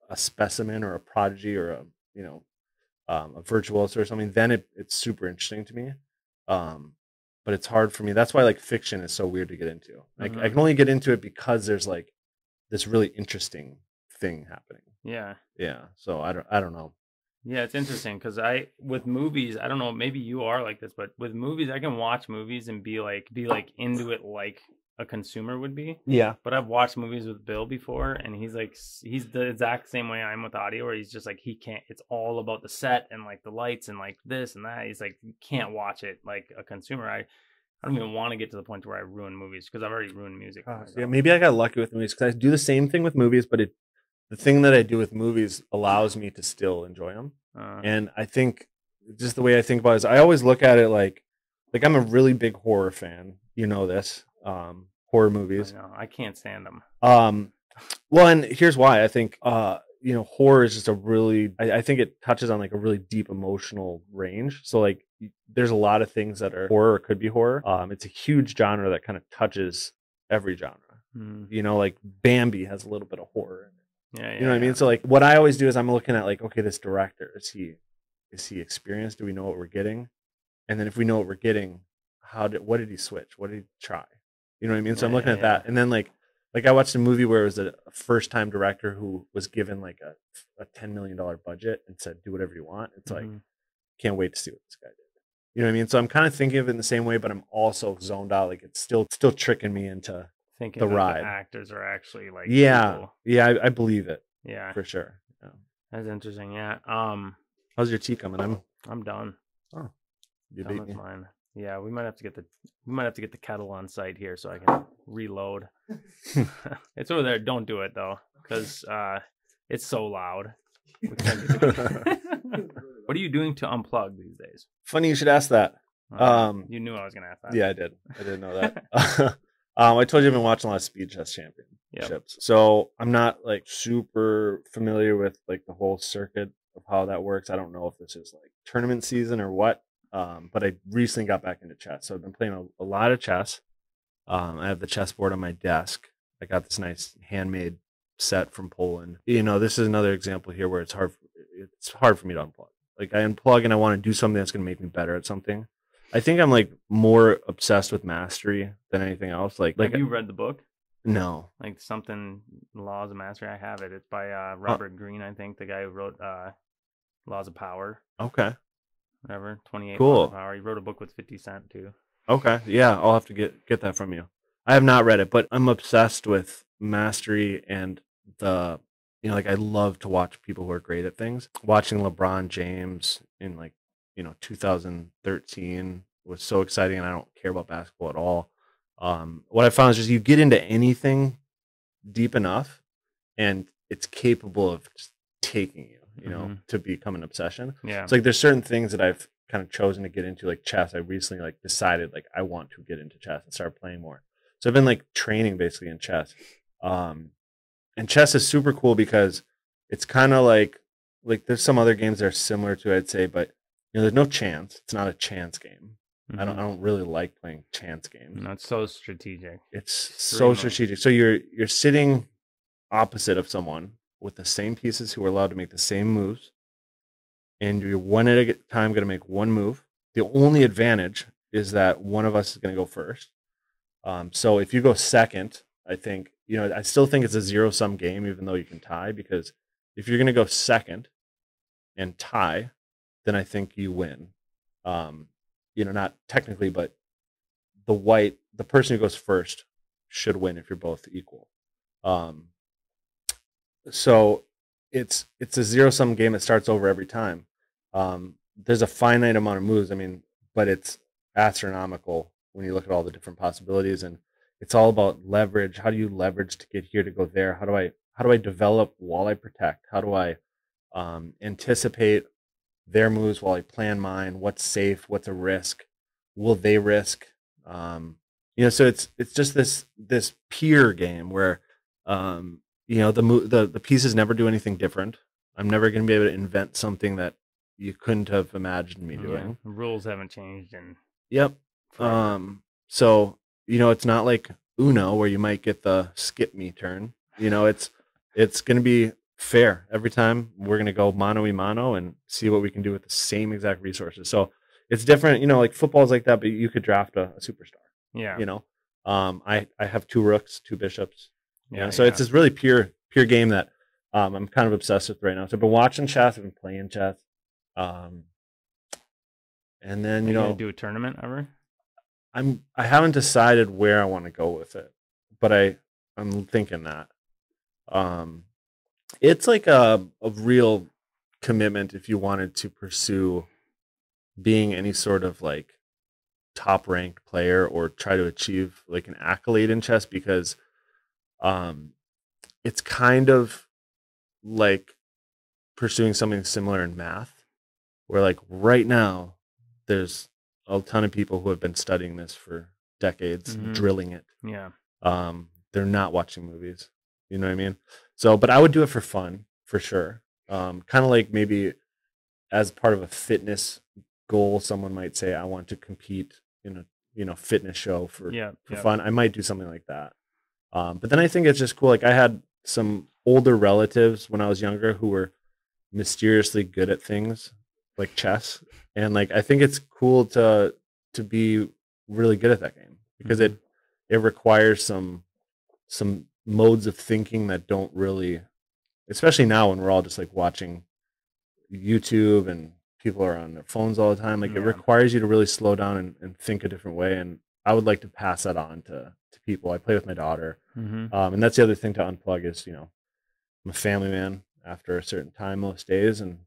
a specimen or a prodigy or a virtuoso or something, then it's super interesting to me. But it's hard for me. That's why like fiction is so weird to get into. Like I can only get into it because there's like this really interesting thing happening. Yeah. Yeah. So I don't know. Yeah, it's interesting because with movies, I don't know, maybe you are like this, but with movies, I can watch movies and be like into it like a consumer would be. Yeah. But I've watched movies with Bill before, and he's the exact same way I am with audio, where he's just like he can't. It's all about the set and like the lights and like this and that. He's like, you can't watch it like a consumer. I don't even want to get to the point where I ruin movies because I've already ruined music. Yeah, maybe I got lucky with movies because I do the same thing with movies, but the thing that I do with movies allows me to still enjoy them. And I think just the way I think about it is I always look at it like I'm a really big horror fan. You know this, horror movies. I know, I can't stand them. Well, and here's why. I think, horror is just I think it touches on like a really deep emotional range. So like there's a lot of things that are horror or could be horror. It's a huge genre that kind of touches every genre. You know, like Bambi has a little bit of horror in it. Yeah, you know what I mean? So like what I always do is I'm looking at like, okay, this director, is he experienced? Do we know what we're getting? And then if we know what we're getting, what did he switch? What did he try? You know what I mean? So I'm looking at that. And then like I watched a movie where it was a first time director who was given like a $10 million budget and said, do whatever you want. It's like, can't wait to see what this guy did. You know what I mean? So I'm kind of thinking of it in the same way, but I'm also zoned out. Like it's still tricking me into thinking the ride. The actors are actually like people. I believe it. Yeah, for sure. Yeah. That's interesting. Yeah. How's your tea coming? I'm done. Oh, you done beat with me. mine. Yeah, we might have to get the kettle on site here so I can reload. It's over there. Don't do it though, because it's so loud. We can't do it. What are you doing to unplug these days? Funny you should ask that. You knew I was gonna ask that. Yeah, I did. I didn't know that. I told you I've been watching a lot of Speed Chess Championships. Yep. So I'm not like super familiar with like the whole circuit of how that works. I don't know if this is like tournament season or what. But I recently got back into chess. So I've been playing a lot of chess. I have the chessboard on my desk. I got this nice handmade set from Poland. You know, this is another example here where it's hard for me to unplug. Like I unplug and I want to do something that's going to make me better at something. I think I'm like more obsessed with mastery than anything else. Like have you read the book? No. Like something Laws of Mastery. I have it. It's by Robert Greene, I think, the guy who wrote Laws of Power. Okay. Whatever. 28 cool. Laws of Power. He wrote a book with 50 Cent too. Okay. Yeah, I'll have to get that from you. I have not read it, but I'm obsessed with mastery and like I love to watch people who are great at things. Watching LeBron James in 2013 was so exciting, and I don't care about basketball at all. What I found is just you get into anything deep enough and it's capable of just taking you know, to become an obsession. Yeah. It's like there's certain things that I've kind of chosen to get into, like chess. I recently decided I want to get into chess and start playing more. So I've been training basically in chess. And chess is super cool because it's kind of like there's some other games that are similar to it, I'd say, but there's no chance. It's not a chance game. I don't really like playing chance games. No, it's so strategic. It's so strategic. So you're sitting opposite of someone with the same pieces who are allowed to make the same moves, and you're one at a time going to make one move. The only advantage is that one of us is going to go first. So if you go second, I think I still think it's a zero-sum game, even though you can tie, because if you're going to go second and tie, then I think you win. Not technically, but the person who goes first should win if you're both equal. So it's a zero-sum game that starts over every time. There's a finite amount of moves. I mean, but it's astronomical when you look at all the different possibilities, and it's all about leverage. How do you leverage to get here to go there? How do I develop while I protect? How do I anticipate their moves while I plan mine? What's safe? What's a risk? Will they risk? So it's just this peer game where the pieces never do anything different. I'm never going to be able to invent something that you couldn't have imagined me doing. The rules haven't changed. Yep. So it's not like Uno where you might get the skip me turn. It's going to be fair every time. We're going to go mano a mano and see what we can do with the same exact resources. So it's different. Like football's like that, but you could draft a superstar. Yeah. I have 2 rooks, 2 bishops. So it's this really pure game that I'm kind of obsessed with right now. So I've been watching chess. I've been playing chess. Um, and then Are you gonna do a tournament ever? I haven't decided where I want to go with it, but I'm thinking that. Um, it's like a real commitment if you wanted to pursue being any sort of like top ranked player or try to achieve like an accolade in chess, because it's kind of like pursuing something similar in math, where like right now there's a ton of people who have been studying this for decades, drilling it. Yeah. They're not watching movies. You know what I mean? So, but I would do it for fun, for sure. Kind of like maybe as part of a fitness goal, someone might say, I want to compete in a fitness show for fun. I might do something like that. But then I think it's just cool. Like I had some older relatives when I was younger who were mysteriously good at things like chess. And like, I think it's cool to be really good at that game, because it requires some modes of thinking that don't really, especially now when we're all just like watching YouTube and people are on their phones all the time. Like it requires you to really slow down and think a different way. And I would like to pass that on to people. I play with my daughter. And that's the other thing to unplug is, I'm a family man after a certain time most days. And,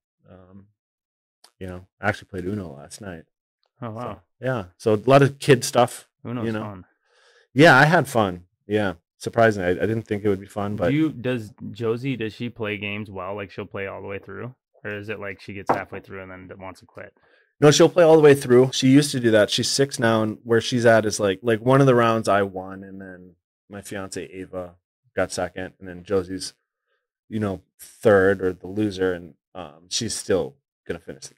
I actually played Uno last night. Oh, wow. So, yeah. So a lot of kid stuff. Uno's fun. Yeah, I had fun. Yeah. Surprisingly, I didn't think it would be fun, but does she play games well? Like she'll play all the way through, or is it like she gets halfway through and then wants to quit? No, she'll play all the way through. She used to do that. She's 6 now, and where she's at is like one of the rounds I won, and then my fiance Ava got second, and then Josie's, third or the loser, and she's still gonna finish the game.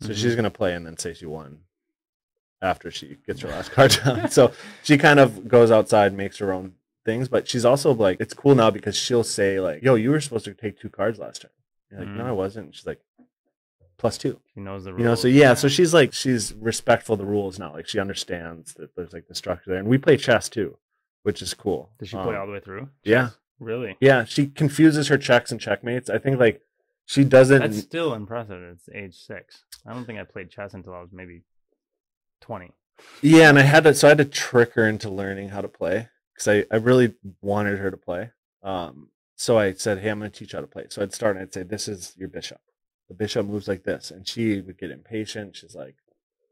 So she's gonna play and then say she won after she gets her last card down. So she kind of goes outside, makes her own things, but she's also like, it's cool now because she'll say like, yo, you were supposed to take 2 cards last turn. You're like, no, I wasn't. And she's like, +2. She knows the rules. So yeah, so she's like, she's respectful of the rules now. Like she understands that there's like the structure there. And we play chess too, which is cool. Does she play all the way through? Chess? Yeah. Really? Yeah. She confuses her checks and checkmates. I think like she doesn't. That's still impressive. It's age 6. I don't think I played chess until I was maybe 20. Yeah. And I had to trick her into learning how to play, because I really wanted her to play. So I said, hey, I'm going to teach you how to play. So I'd start and I'd say, this is your bishop. The bishop moves like this. And she would get impatient. She's like,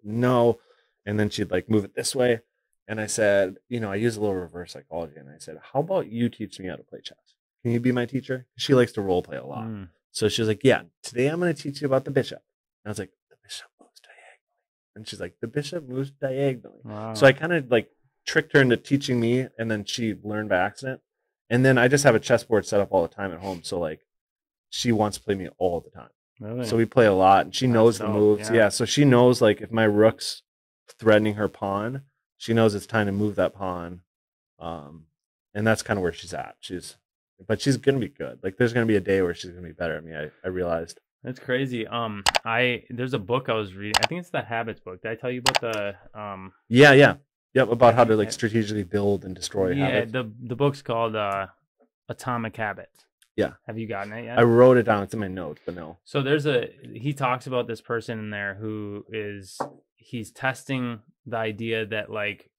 no. And then she'd like move it this way. And I said, I use a little reverse psychology. And I said, how about you teach me how to play chess? Can you be my teacher? She likes to role play a lot. So she was like, yeah, today I'm going to teach you about the bishop. And I was like, the bishop moves diagonally. And she's like, the bishop moves diagonally. Wow. So I kind of like tricked her into teaching me, and then she learned by accident. And then I just have a chessboard set up all the time at home. So like she wants to play me all the time. Really? So we play a lot, and she knows the moves. Yeah. So she knows like if my rook's threatening her pawn, she knows it's time to move that pawn. And that's kind of where she's at. But she's going to be good. Like there's going to be a day where she's going to be better. I mean, I realized. That's crazy. There's a book I was reading. I think it's the Habits book. Did I tell you about the Yeah. Yep, about how to like strategically build and destroy habits. Yeah, the book's called Atomic Habits. Yeah. Have you gotten it yet? I wrote it down. It's in my notes, but no. So he talks about this person in there who he's testing the idea that like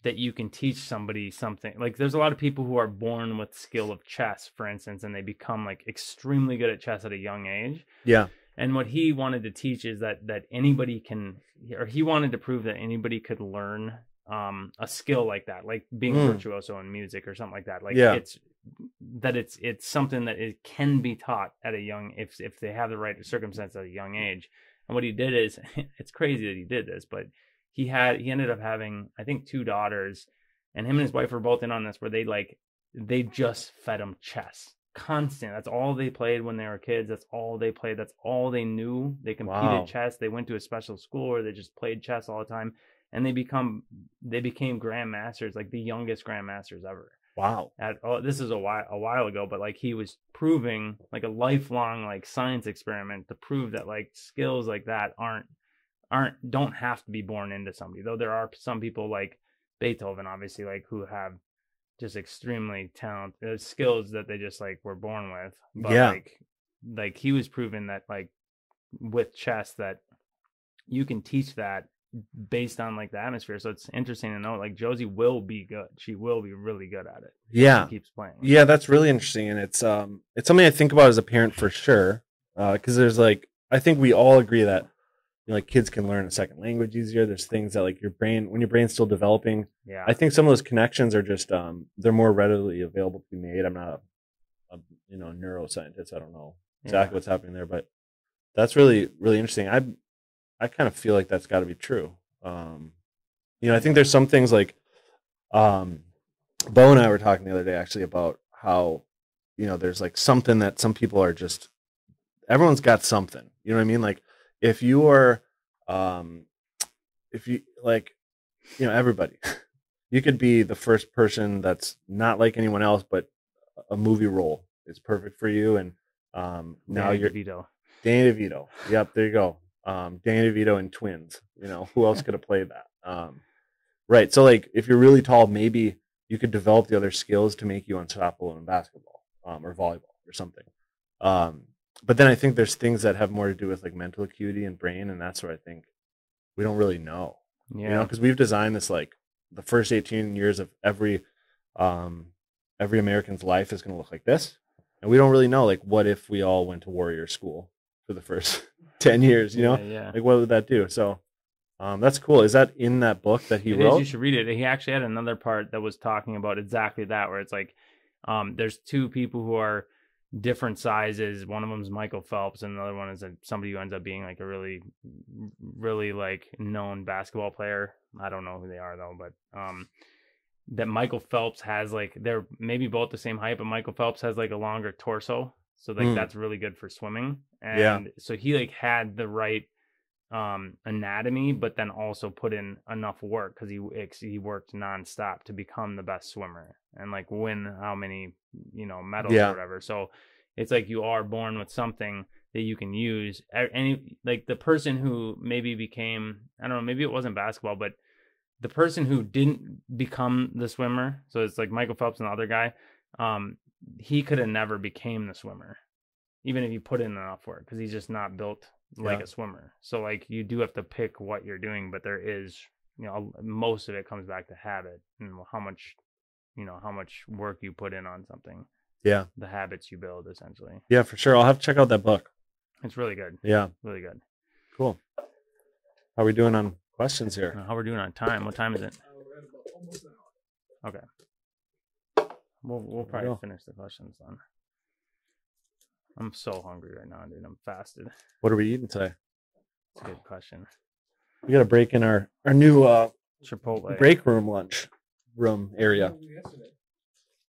that you can teach somebody something. Like there's a lot of people who are born with skill of chess, for instance, and they become like extremely good at chess at a young age. Yeah. And what he wanted to teach is that anybody can, or he wanted to prove that anybody could learn a skill like that, like being virtuoso in music or something like that. Like it's something that it can be taught at a young, if they have the right circumstance at a young age. And what he did is, it's crazy that he did this, but he ended up having, I think, 2 daughters, and him and his wife were both in on this, where they just fed him chess. Constant. That's all they played when they were kids. That's all they played. That's all they knew. They competed chess. They went to a special school where they just played chess all the time, and they became grandmasters, like the youngest grandmasters ever. Wow. This is a while ago, but like he was proving, like a lifelong like science experiment to prove that like skills like that don't have to be born into somebody. Though there are some people like Beethoven, obviously, like who have just extremely talented skills that they just like were born with. But Yeah. like he was proven that like with chess that you can teach that based on like the atmosphere. So it's interesting to know like Josie will be good. She will be really good at it. Yeah. She keeps playing. Yeah, that's really interesting. And it's something I think about as a parent for sure. Because there's like, I think we all agree that, you know, like kids can learn a second language easier. There's things that like when your brain's still developing, Yeah. I think some of those connections are just, they're more readily available to be made. I'm not a you know, neuroscientist. I don't know exactly what's happening there, but that's really, really interesting. I kind of feel like that's got to be true. You know, I think there's some things like, Bo and I were talking the other day actually about how, you know, there's like something that some people are just, everyone's got something, you know what I mean? Like if you are, if you like, you know, everybody, you could be the first person that's not like anyone else, but a movie role is perfect for you. And now you're Danny DeVito. Yep, there you go. Danny DeVito and Twins. You know, who else could have played that? Right. So like if you're really tall, maybe you could develop the other skills to make you unstoppable in basketball or volleyball or something. But then I think there's things that have more to do with like mental acuity and brain, and that's where I think we don't really know. Yeah. You know, because we've designed this like the first 18 years of every American's life is going to look like this, and we don't really know like what if we all went to warrior school for the first 10 years, you know? Yeah. Like what would that do? So that's cool. Is that in that book that he wrote? You should read it. He actually had another part that was talking about exactly that, where it's like there's two people who are different sizes. One of them is Michael Phelps, and another one is somebody who ends up being like a really, really like known basketball player. I don't know who they are though, but that Michael Phelps has like, they're maybe both the same height, but Michael Phelps has like a longer torso, so like that's really good for swimming. And so he like had the right anatomy, but then also put in enough work because he worked nonstop to become the best swimmer and like win how many, you know, medals or whatever. So it's like you are born with something that you can use. Any like the person who maybe became, I don't know, maybe it wasn't basketball, but the person who didn't become the swimmer, so it's like Michael Phelps and the other guy, he could have never became the swimmer even if you put in enough work, because he's just not built like a swimmer. So like you do have to pick what you're doing, but there is, you know, most of it comes back to habit and how much work you put in on something. Yeah. The habits you build essentially. Yeah, for sure. I'll have to check out that book. It's really good. Yeah. Really good. Cool. How are we doing on questions here? How are we doing on time? What time is it? We're at about almost an hour. Okay. We'll probably finish the questions then. I'm so hungry right now, dude. I'm fasted. What are we eating today? That's a good question. We got to break in our new Chipotle break room area.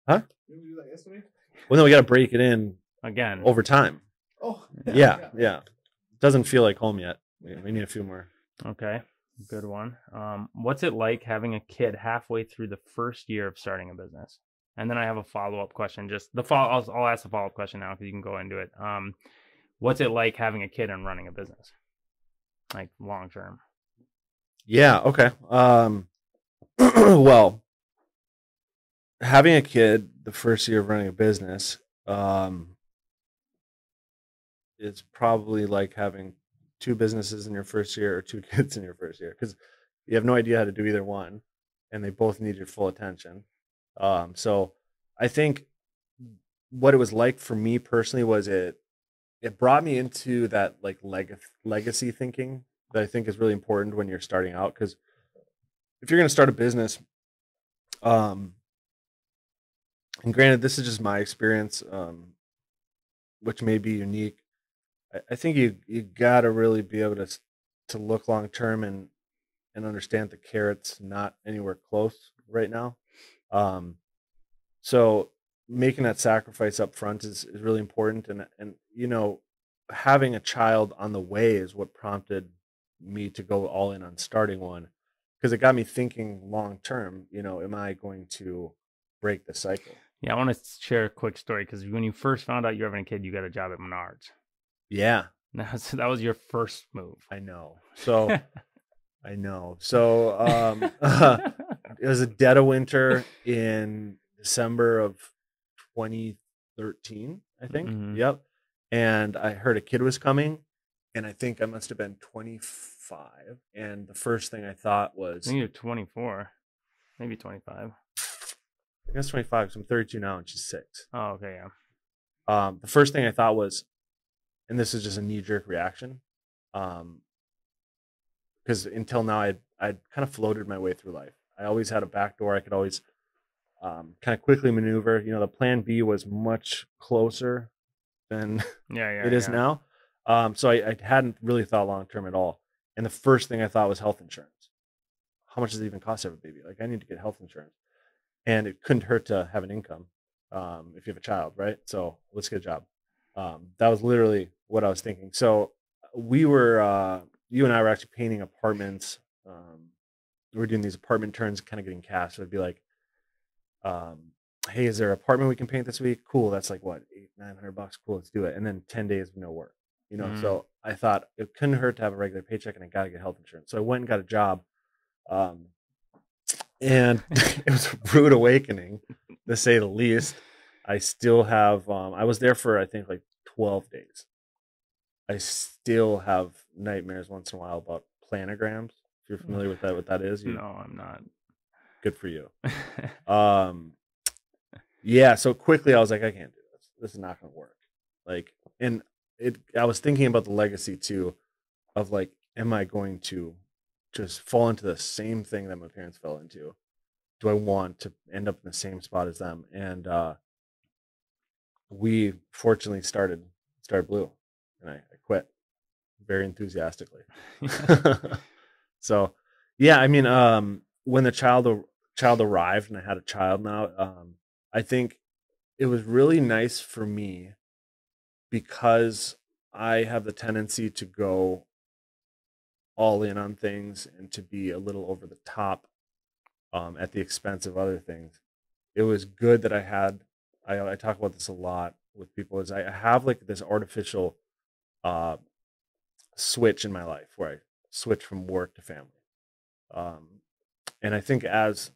Huh? Didn't we do that yesterday? Well, no, we got to break it in again over time. Oh, yeah. It doesn't feel like home yet. We need a few more. Okay, good one. What's it like having a kid halfway through the first year of starting a business? And then I have a follow-up question. I'll ask the follow-up question now because you can go into it. What's it like having a kid and running a business, like long term? Yeah. Okay. Well, having a kid the first year of running a business, it's probably like having two businesses in your first year or two kids in your first year, because you have no idea how to do either one, and they both need your full attention. So I think what it was like for me personally was it brought me into that like legacy thinking that I think is really important when you're starting out. Because if you're going to start a business, and granted, this is just my experience, which may be unique. I think you got to really be able to look long term and understand the carrot's not anywhere close right now. So making that sacrifice up front is really important. And, you know, having a child on the way is what prompted me to go all in on starting one, because it got me thinking long term, you know, am I going to break the cycle? Yeah. I want to share a quick story, because when you first found out you're having a kid, you got a job at Menards. Yeah. So that was your first move. I know. So it was a dead of winter in December of 2013, I think. Mhm. Yep. And I heard a kid was coming, and I think I must have been 25. And the first thing I thought I was, think you're 24, maybe 25. I guess 25, because I'm 32 now and she's 6. Oh, okay, yeah. The first thing I thought was, and this is just a knee-jerk reaction, because until now I'd kind of floated my way through life. I always had a back door. I could always kind of quickly maneuver. You know, the plan B was much closer than Yeah, it is yeah. now. So I hadn't really thought long-term at all. And the first thing I thought was health insurance. How much does it even cost to have a baby? Like, I need to get health insurance. And it couldn't hurt to have an income if you have a child, right? So let's get a job. That was literally what I was thinking. So we were, you and I were actually painting apartments. We were doing these apartment turns, kind of getting cash. So it'd be like, hey, is there an apartment we can paint this week? Cool. That's like what, $800-900? Cool, let's do it. And then 10 days of no work. You know, so I thought it couldn't hurt to have a regular paycheck, and I got to get health insurance. So I went and got a job. And it was a rude awakening, to say the least. I still have, I was there for, I think, like 12 days. I still have nightmares once in a while about planograms. If you're familiar with that, what that is. No, I'm not. Good for you. Yeah, so quickly I was like, I can't do this. This is not going to work. Like, and I was thinking about the legacy too, of like, am I going to just fall into the same thing that my parents fell into? Do I want to end up in the same spot as them? And we fortunately started Blue, and I quit very enthusiastically. So yeah, I mean, when the child arrived, and I had a child now, I think it was really nice for me, because I have the tendency to go all in on things and to be a little over the top at the expense of other things. It was good that I talk about this a lot with people, is I have like this artificial switch in my life where I switch from work to family. And I think as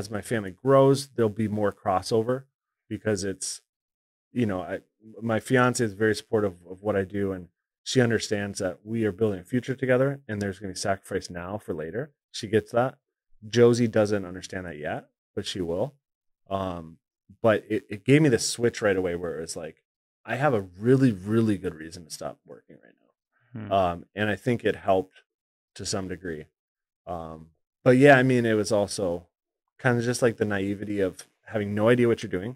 my family grows, there'll be more crossover, because it's, you know, my fiance is very supportive of what I do, and she understands that we are building a future together, and there's going to be sacrifice now for later. She gets that. Josie doesn't understand that yet, but she will. But it gave me the switch right away, where it's like, I have a really, really good reason to stop working right now. And I think it helped to some degree. But yeah, I mean, it was also kind of just like the naivety of having no idea what you're doing.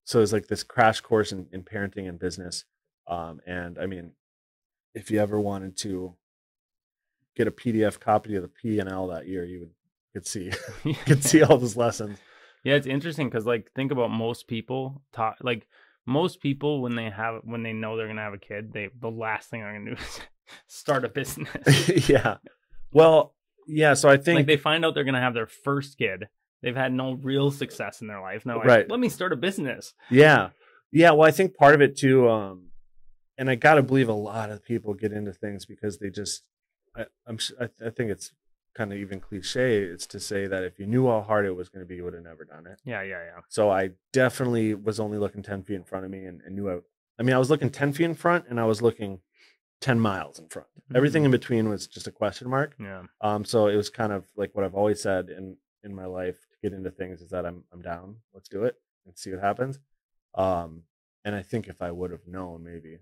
So it's like this crash course in parenting and business. And I mean, if you ever wanted to get a PDF copy of the P&L that year, you could see all those lessons. Yeah, it's interesting, because like, think about most people most people, when they know they're gonna have a kid, the last thing they're gonna do is start a business. Yeah. Well, yeah. So I think, like, they find out they're gonna have their first kid. They've had no real success in their life, and they're like, right, let me start a business. Yeah. Well, I think part of it too, and I gotta believe a lot of people get into things because they just, I think it's kind of even cliche. It's to say that if you knew how hard it was going to be, you would have never done it. Yeah. So I definitely was only looking 10 feet in front of me, and knew I was looking 10 feet in front, and I was looking 10 miles in front. Everything in between was just a question mark. Yeah. So it was kind of like what I've always said in my life to get into things, is that I'm down. Let's do it and see what happens. And I think if I would have known, maybe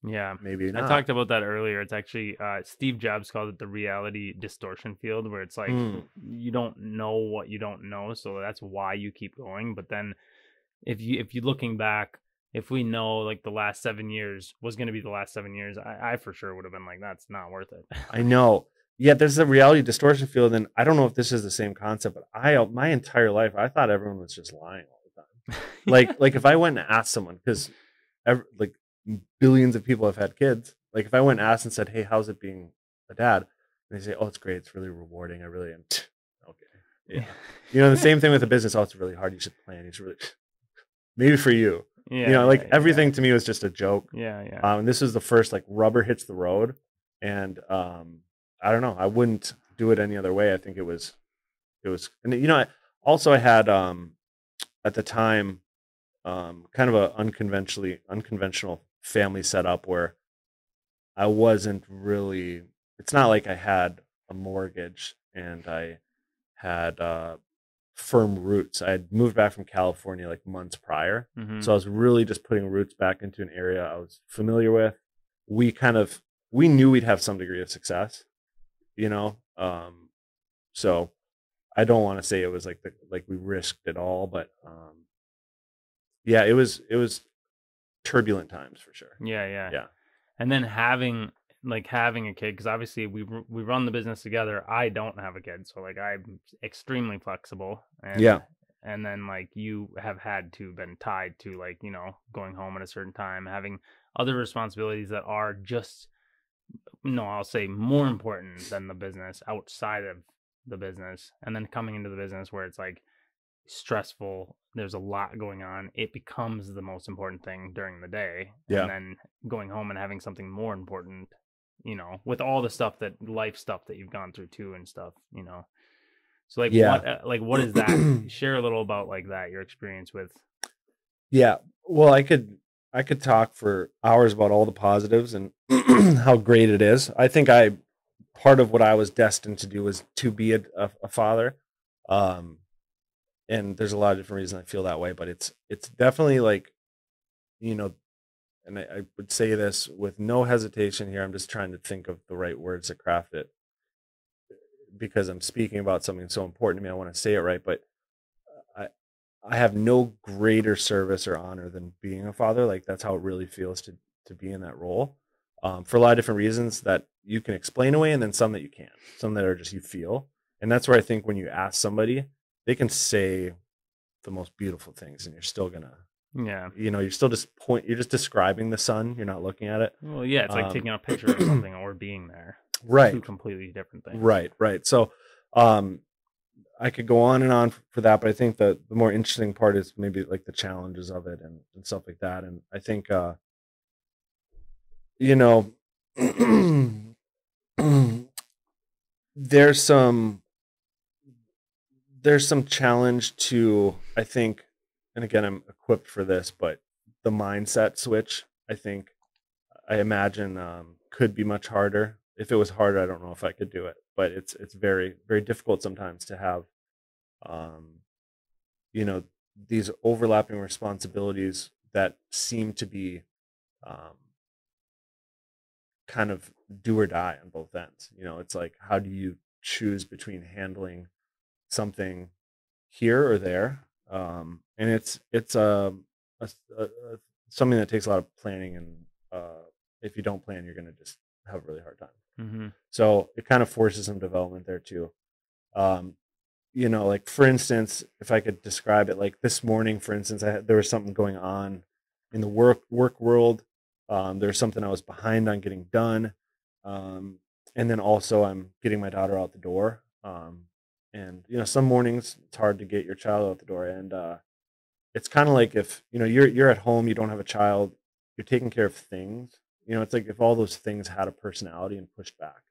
not. I talked about that earlier. It's actually Steve Jobs called it the reality distortion field, where it's like, you don't know what you don't know, so that's why you keep going. But then if you looking back, if we know like the last 7 years was going to be the last 7 years, I for sure would have been like, that's not worth it. I know. Yeah, there's a reality distortion field, and I don't know if this is the same concept, but my entire life I thought everyone was just lying all the time. Like if I went and asked someone, because like billions of people have had kids, like if I went and asked and said, hey, how's it being a dad? And they say, oh, it's great, it's really rewarding, I really am. Okay. Yeah. You know, the same thing with the business. Oh, it's really hard, you should plan, you should really maybe for you. Yeah, you know, like everything to me was just a joke. Yeah. And this is the first like rubber hits the road, and I don't know, I wouldn't do it any other way. I think it was, and you know, also I had at the time kind of a unconventional family setup where I wasn't really, it's not like I had a mortgage and I had firm roots. I had moved back from California like months prior. Mm-hmm. So I was really just putting roots back into an area I was familiar with. We knew we'd have some degree of success, you know? So I don't want to say it was like we risked it all, but yeah, it was turbulent times for sure. Yeah. Yeah. And then having a kid, because obviously we run the business together. I don't have a kid, so like I'm extremely flexible. And Yeah. And then like you have had to been tied to like, you know, going home at a certain time, having other responsibilities that are just, no, I'll say more important than the business, outside of the business. And then coming into the business where it's like stressful, there's a lot going on, it becomes the most important thing during the day. Yeah. And then going home and having something more important, you know, with all the stuff that life stuff that you've gone through too and stuff, you know. So like Yeah. what is that? Share a little about like that, your experience with. Yeah. Well, I could talk for hours about all the positives and how great it is. I think part of what I was destined to do was to be a father. And there's a lot of different reasons I feel that way, but it's definitely like, you know, and I would say this with no hesitation here. I'm just trying to think of the right words to craft it because I'm speaking about something so important to me. I want to say it right, but I have no greater service or honor than being a father. Like that's how it really feels to be in that role. For a lot of different reasons that you can explain away, and then some that you can't. Some that are just you feel, and that's where I think when you ask somebody, they can say the most beautiful things, and you're still gonna, you know, you're still you're just describing the sun. You're not looking at it. Well, yeah, it's like taking a picture of something or being there. Right. Two completely different things. Right. So, I could go on and on for that, but I think the more interesting part is maybe like the challenges of it and stuff like that. And I think, you know, there's some challenge to, I think, and again, I'm equipped for this, but the mindset switch, I imagine, could be much harder. If it was harder, I don't know if I could do it, but it's very, very difficult sometimes to have, you know, these overlapping responsibilities that seem to be, kind of do or die on both ends. You know, it's like, how do you choose between handling something here or there? And it's something that takes a lot of planning, and if you don't plan, you're going to just have a really hard time. Mm-hmm. So it kind of forces some development there too. You know, like for instance, if I could describe it, like this morning, for instance, there was something going on in the work world. There was something I was behind on getting done. And then also I'm getting my daughter out the door. And you know, some mornings it's hard to get your child out the door. And it's kind of like if, you know, you're at home, you don't have a child, you're taking care of things. You know, it's like if all those things had a personality and pushed back.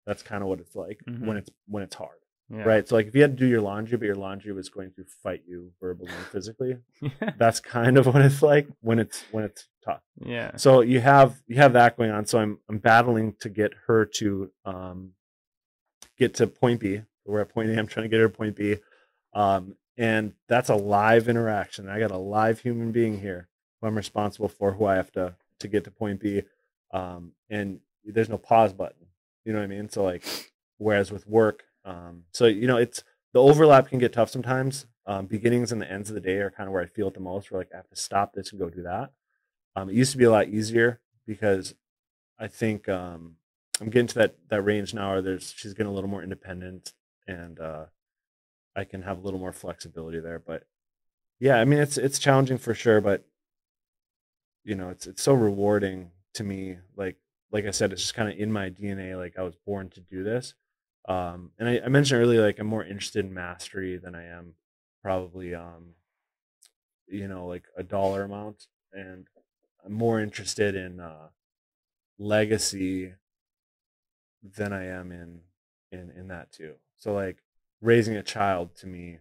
That's kind of what it's like when it's hard. Yeah. Right. So like if you had to do your laundry, but your laundry was going to fight you verbally and physically, that's kind of what it's like when it's tough. Yeah. So you have that going on. So I'm battling to get her to get to point B. We're at point A. I'm trying to get her to point B. And that's a live interaction. I got a live human being here who I'm responsible for, who I have to get to point B. And there's no pause button. You know what I mean? So like, whereas with work, so, you know, it's the overlap can get tough sometimes. Beginnings and the ends of the day are kind of where I feel it the most, where like I have to stop this and go do that. It used to be a lot easier because I think I'm getting to that range now where she's getting a little more independent, and I can have a little more flexibility there. But yeah, I mean, it's challenging for sure, but you know, it's so rewarding to me. Like I said, it's just kind of in my DNA. Like I was born to do this. And I mentioned earlier, like I'm more interested in mastery than I am probably, you know, like a dollar amount, and I'm more interested in legacy than I am in that too. So like raising a child to me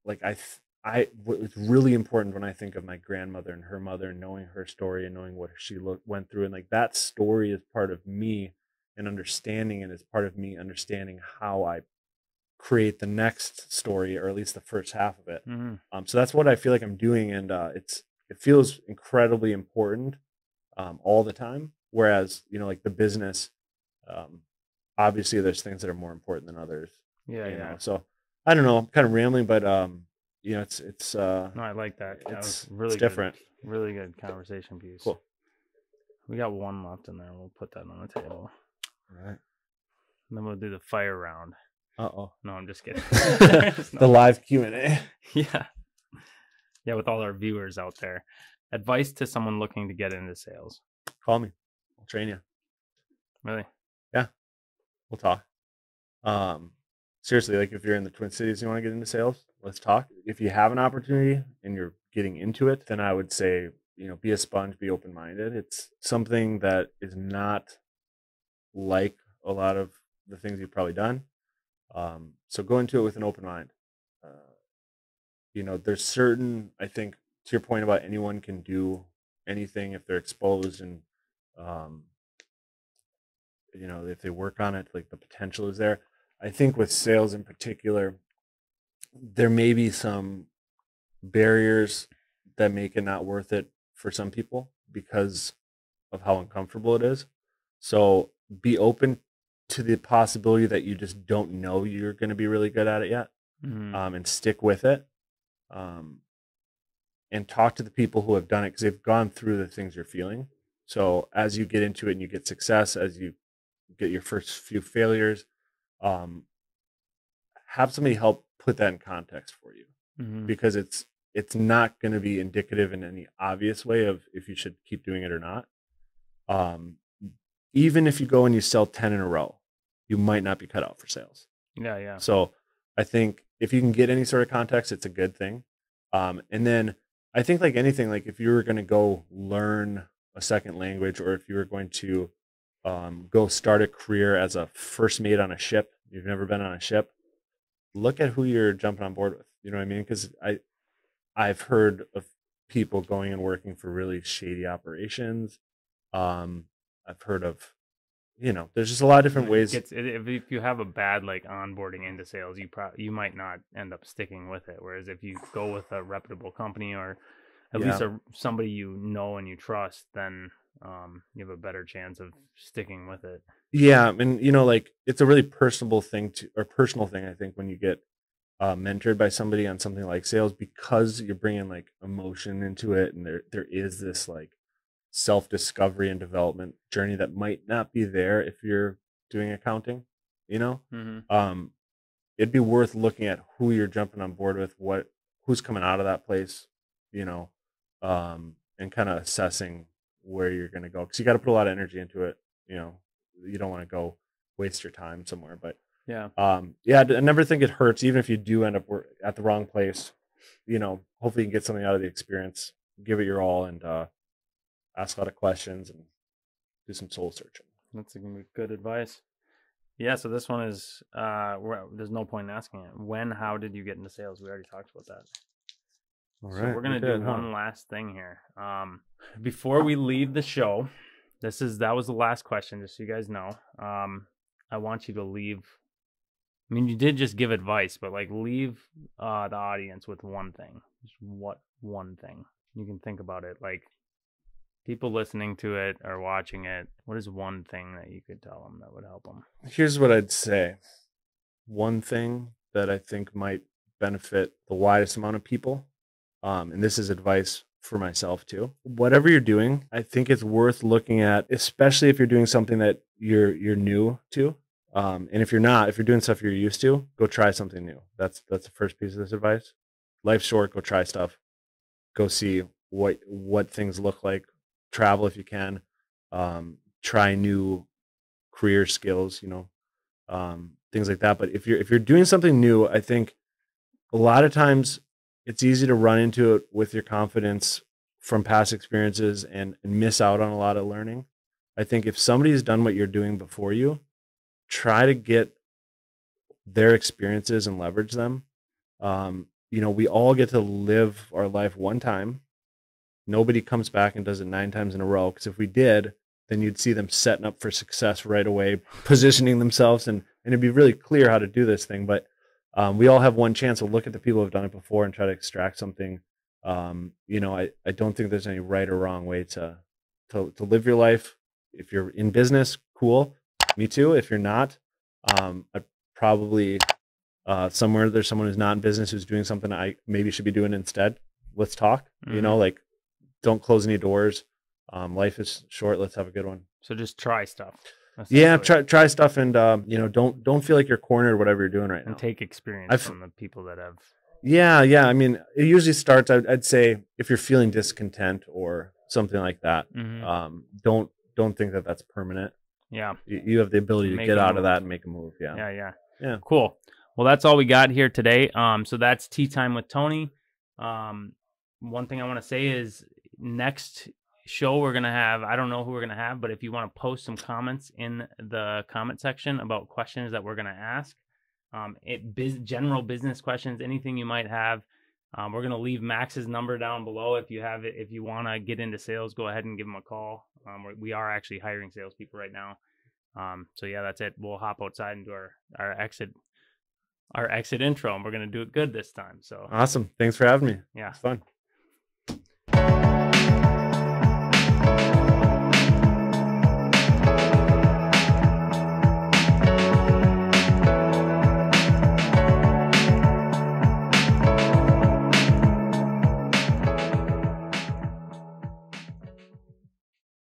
Like it's really important when I think of my grandmother and her mother, knowing her story and knowing what she went through, and like that story is part of me and understanding it is part of me understanding how I create the next story, or at least the first half of it. So that's what I feel like I'm doing, and it feels incredibly important all the time. Whereas, you know, like the business, obviously there's things that are more important than others. Yeah, you yeah. know? So I don't know, I'm kind of rambling, but you know, it's No, I like that. It's really it's different. Really good conversation piece. Cool. We got one left in there. We'll put that on the table. All right. And then we'll do the fire round. Uh-oh. No, I'm just kidding. The live Q&A. Yeah. Yeah, with all our viewers out there. Advice to someone looking to get into sales. Call me. I'll train you. Really? Yeah. We'll talk. Seriously, like if you're in the Twin Cities and you want to get into sales, let's talk. If you have an opportunity and you're getting into it, then I would say, you know, be a sponge, be open-minded. It's something that is not like a lot of the things you've probably done. So go into it with an open mind. You know, there's certain, I think, to your point about anyone can do anything if they're exposed and, you know, if they work on it, like the potential is there. I think with sales in particular, there may be some barriers that make it not worth it for some people because of how uncomfortable it is. So be open to the possibility that you just don't know you're going to be really good at it yet, and stick with it, and talk to the people who have done it because they've gone through the things you're feeling. So as you get into it and you get success, as you get your first few failures, have somebody help put that in context for you, because it's not going to be indicative in any obvious way of if you should keep doing it or not. Even if you go and you sell 10 in a row, you might not be cut out for sales. Yeah. So I think if you can get any sort of context, it's a good thing. And then I think like anything, like if you were going to go learn a second language, or if you were going to go start a career as a first mate on a ship, you've never been on a ship, look at who you're jumping on board with. You know what I mean? Because I've heard of people going and working for really shady operations. I've heard of, you know, there's just a lot of different ways. If you have a bad like onboarding into sales, you might not end up sticking with it. Whereas if you go with a reputable company, or at least somebody you know and you trust, then you have a better chance of sticking with it. Yeah, and you know, like it's a really personal thing, I think, when you get mentored by somebody on something like sales, because you're bringing like emotion into it, and there is this like self-discovery and development journey that might not be there if you're doing accounting, you know. It'd be worth looking at who you're jumping on board with, who's coming out of that place, you know, and kind of assessing where you're going to go, because you got to put a lot of energy into it. You know, you don't want to go waste your time somewhere. But I never think it hurts, even if you do end up at the wrong place. You know, hopefully you can get something out of the experience, give it your all, and ask a lot of questions and do some soul searching. That's good advice. Yeah, so this one is there's no point in asking it. How did you get into sales? We already talked about that. All So right, we're gonna do one last thing here. Before we leave the show, that was the last question, just so you guys know. I want you to leave. I mean, you did just give advice, but like leave the audience with one thing. Just what one thing? You can think about it. Like people listening to it or watching it, what is one thing that you could tell them that would help them? Here's what I'd say. One thing that I think might benefit the widest amount of people, and this is advice for myself too. Whatever you're doing, I think it's worth looking at, especially if you're doing something that you're new to. And if you're doing stuff you're used to, go try something new. That's the first piece of this advice. Life's short. Go try stuff. Go see what things look like. Travel if you can. Try new career skills. You know, things like that. But if you're doing something new, I think a lot of times it's easy to run into it with your confidence from past experiences and miss out on a lot of learning. I think if somebody's done what you're doing before you, try to get their experiences and leverage them. You know, we all get to live our life one time. Nobody comes back and does it 9 times in a row. Because if we did, then you'd see them setting up for success right away, positioning themselves, and it'd be really clear how to do this thing. But we all have one chance to look at the people who've done it before and try to extract something. You know, I don't think there's any right or wrong way to live your life. If you're in business, cool. Me too. If you're not, I'd probably somewhere there's someone who's not in business who's doing something I maybe should be doing instead. Let's talk. You know, like, don't close any doors. Life is short. Let's have a good one. So just try stuff. Yeah, try stuff, and you know, don't feel like you're cornered, whatever you're doing right now. And take experience from the people that have. Yeah. I mean, it usually starts. I'd say if you're feeling discontent or something like that, don't think that that's permanent. Yeah, you have the ability to get out of that and make a move. Yeah. Cool. Well, that's all we got here today. So that's Tea Time with Tony. One thing I want to say is next show we're going to have, I don't know who we're going to have, but if you want to post some comments in the comment section about questions that we're going to ask, general business questions, anything you might have, we're going to leave Max's number down below. If you want to get into sales, go ahead and give him a call. We are actually hiring salespeople right now. So yeah, that's it. We'll hop outside and do our exit intro, and we're going to do it good this time. So awesome. Thanks for having me. Yeah. It's fun.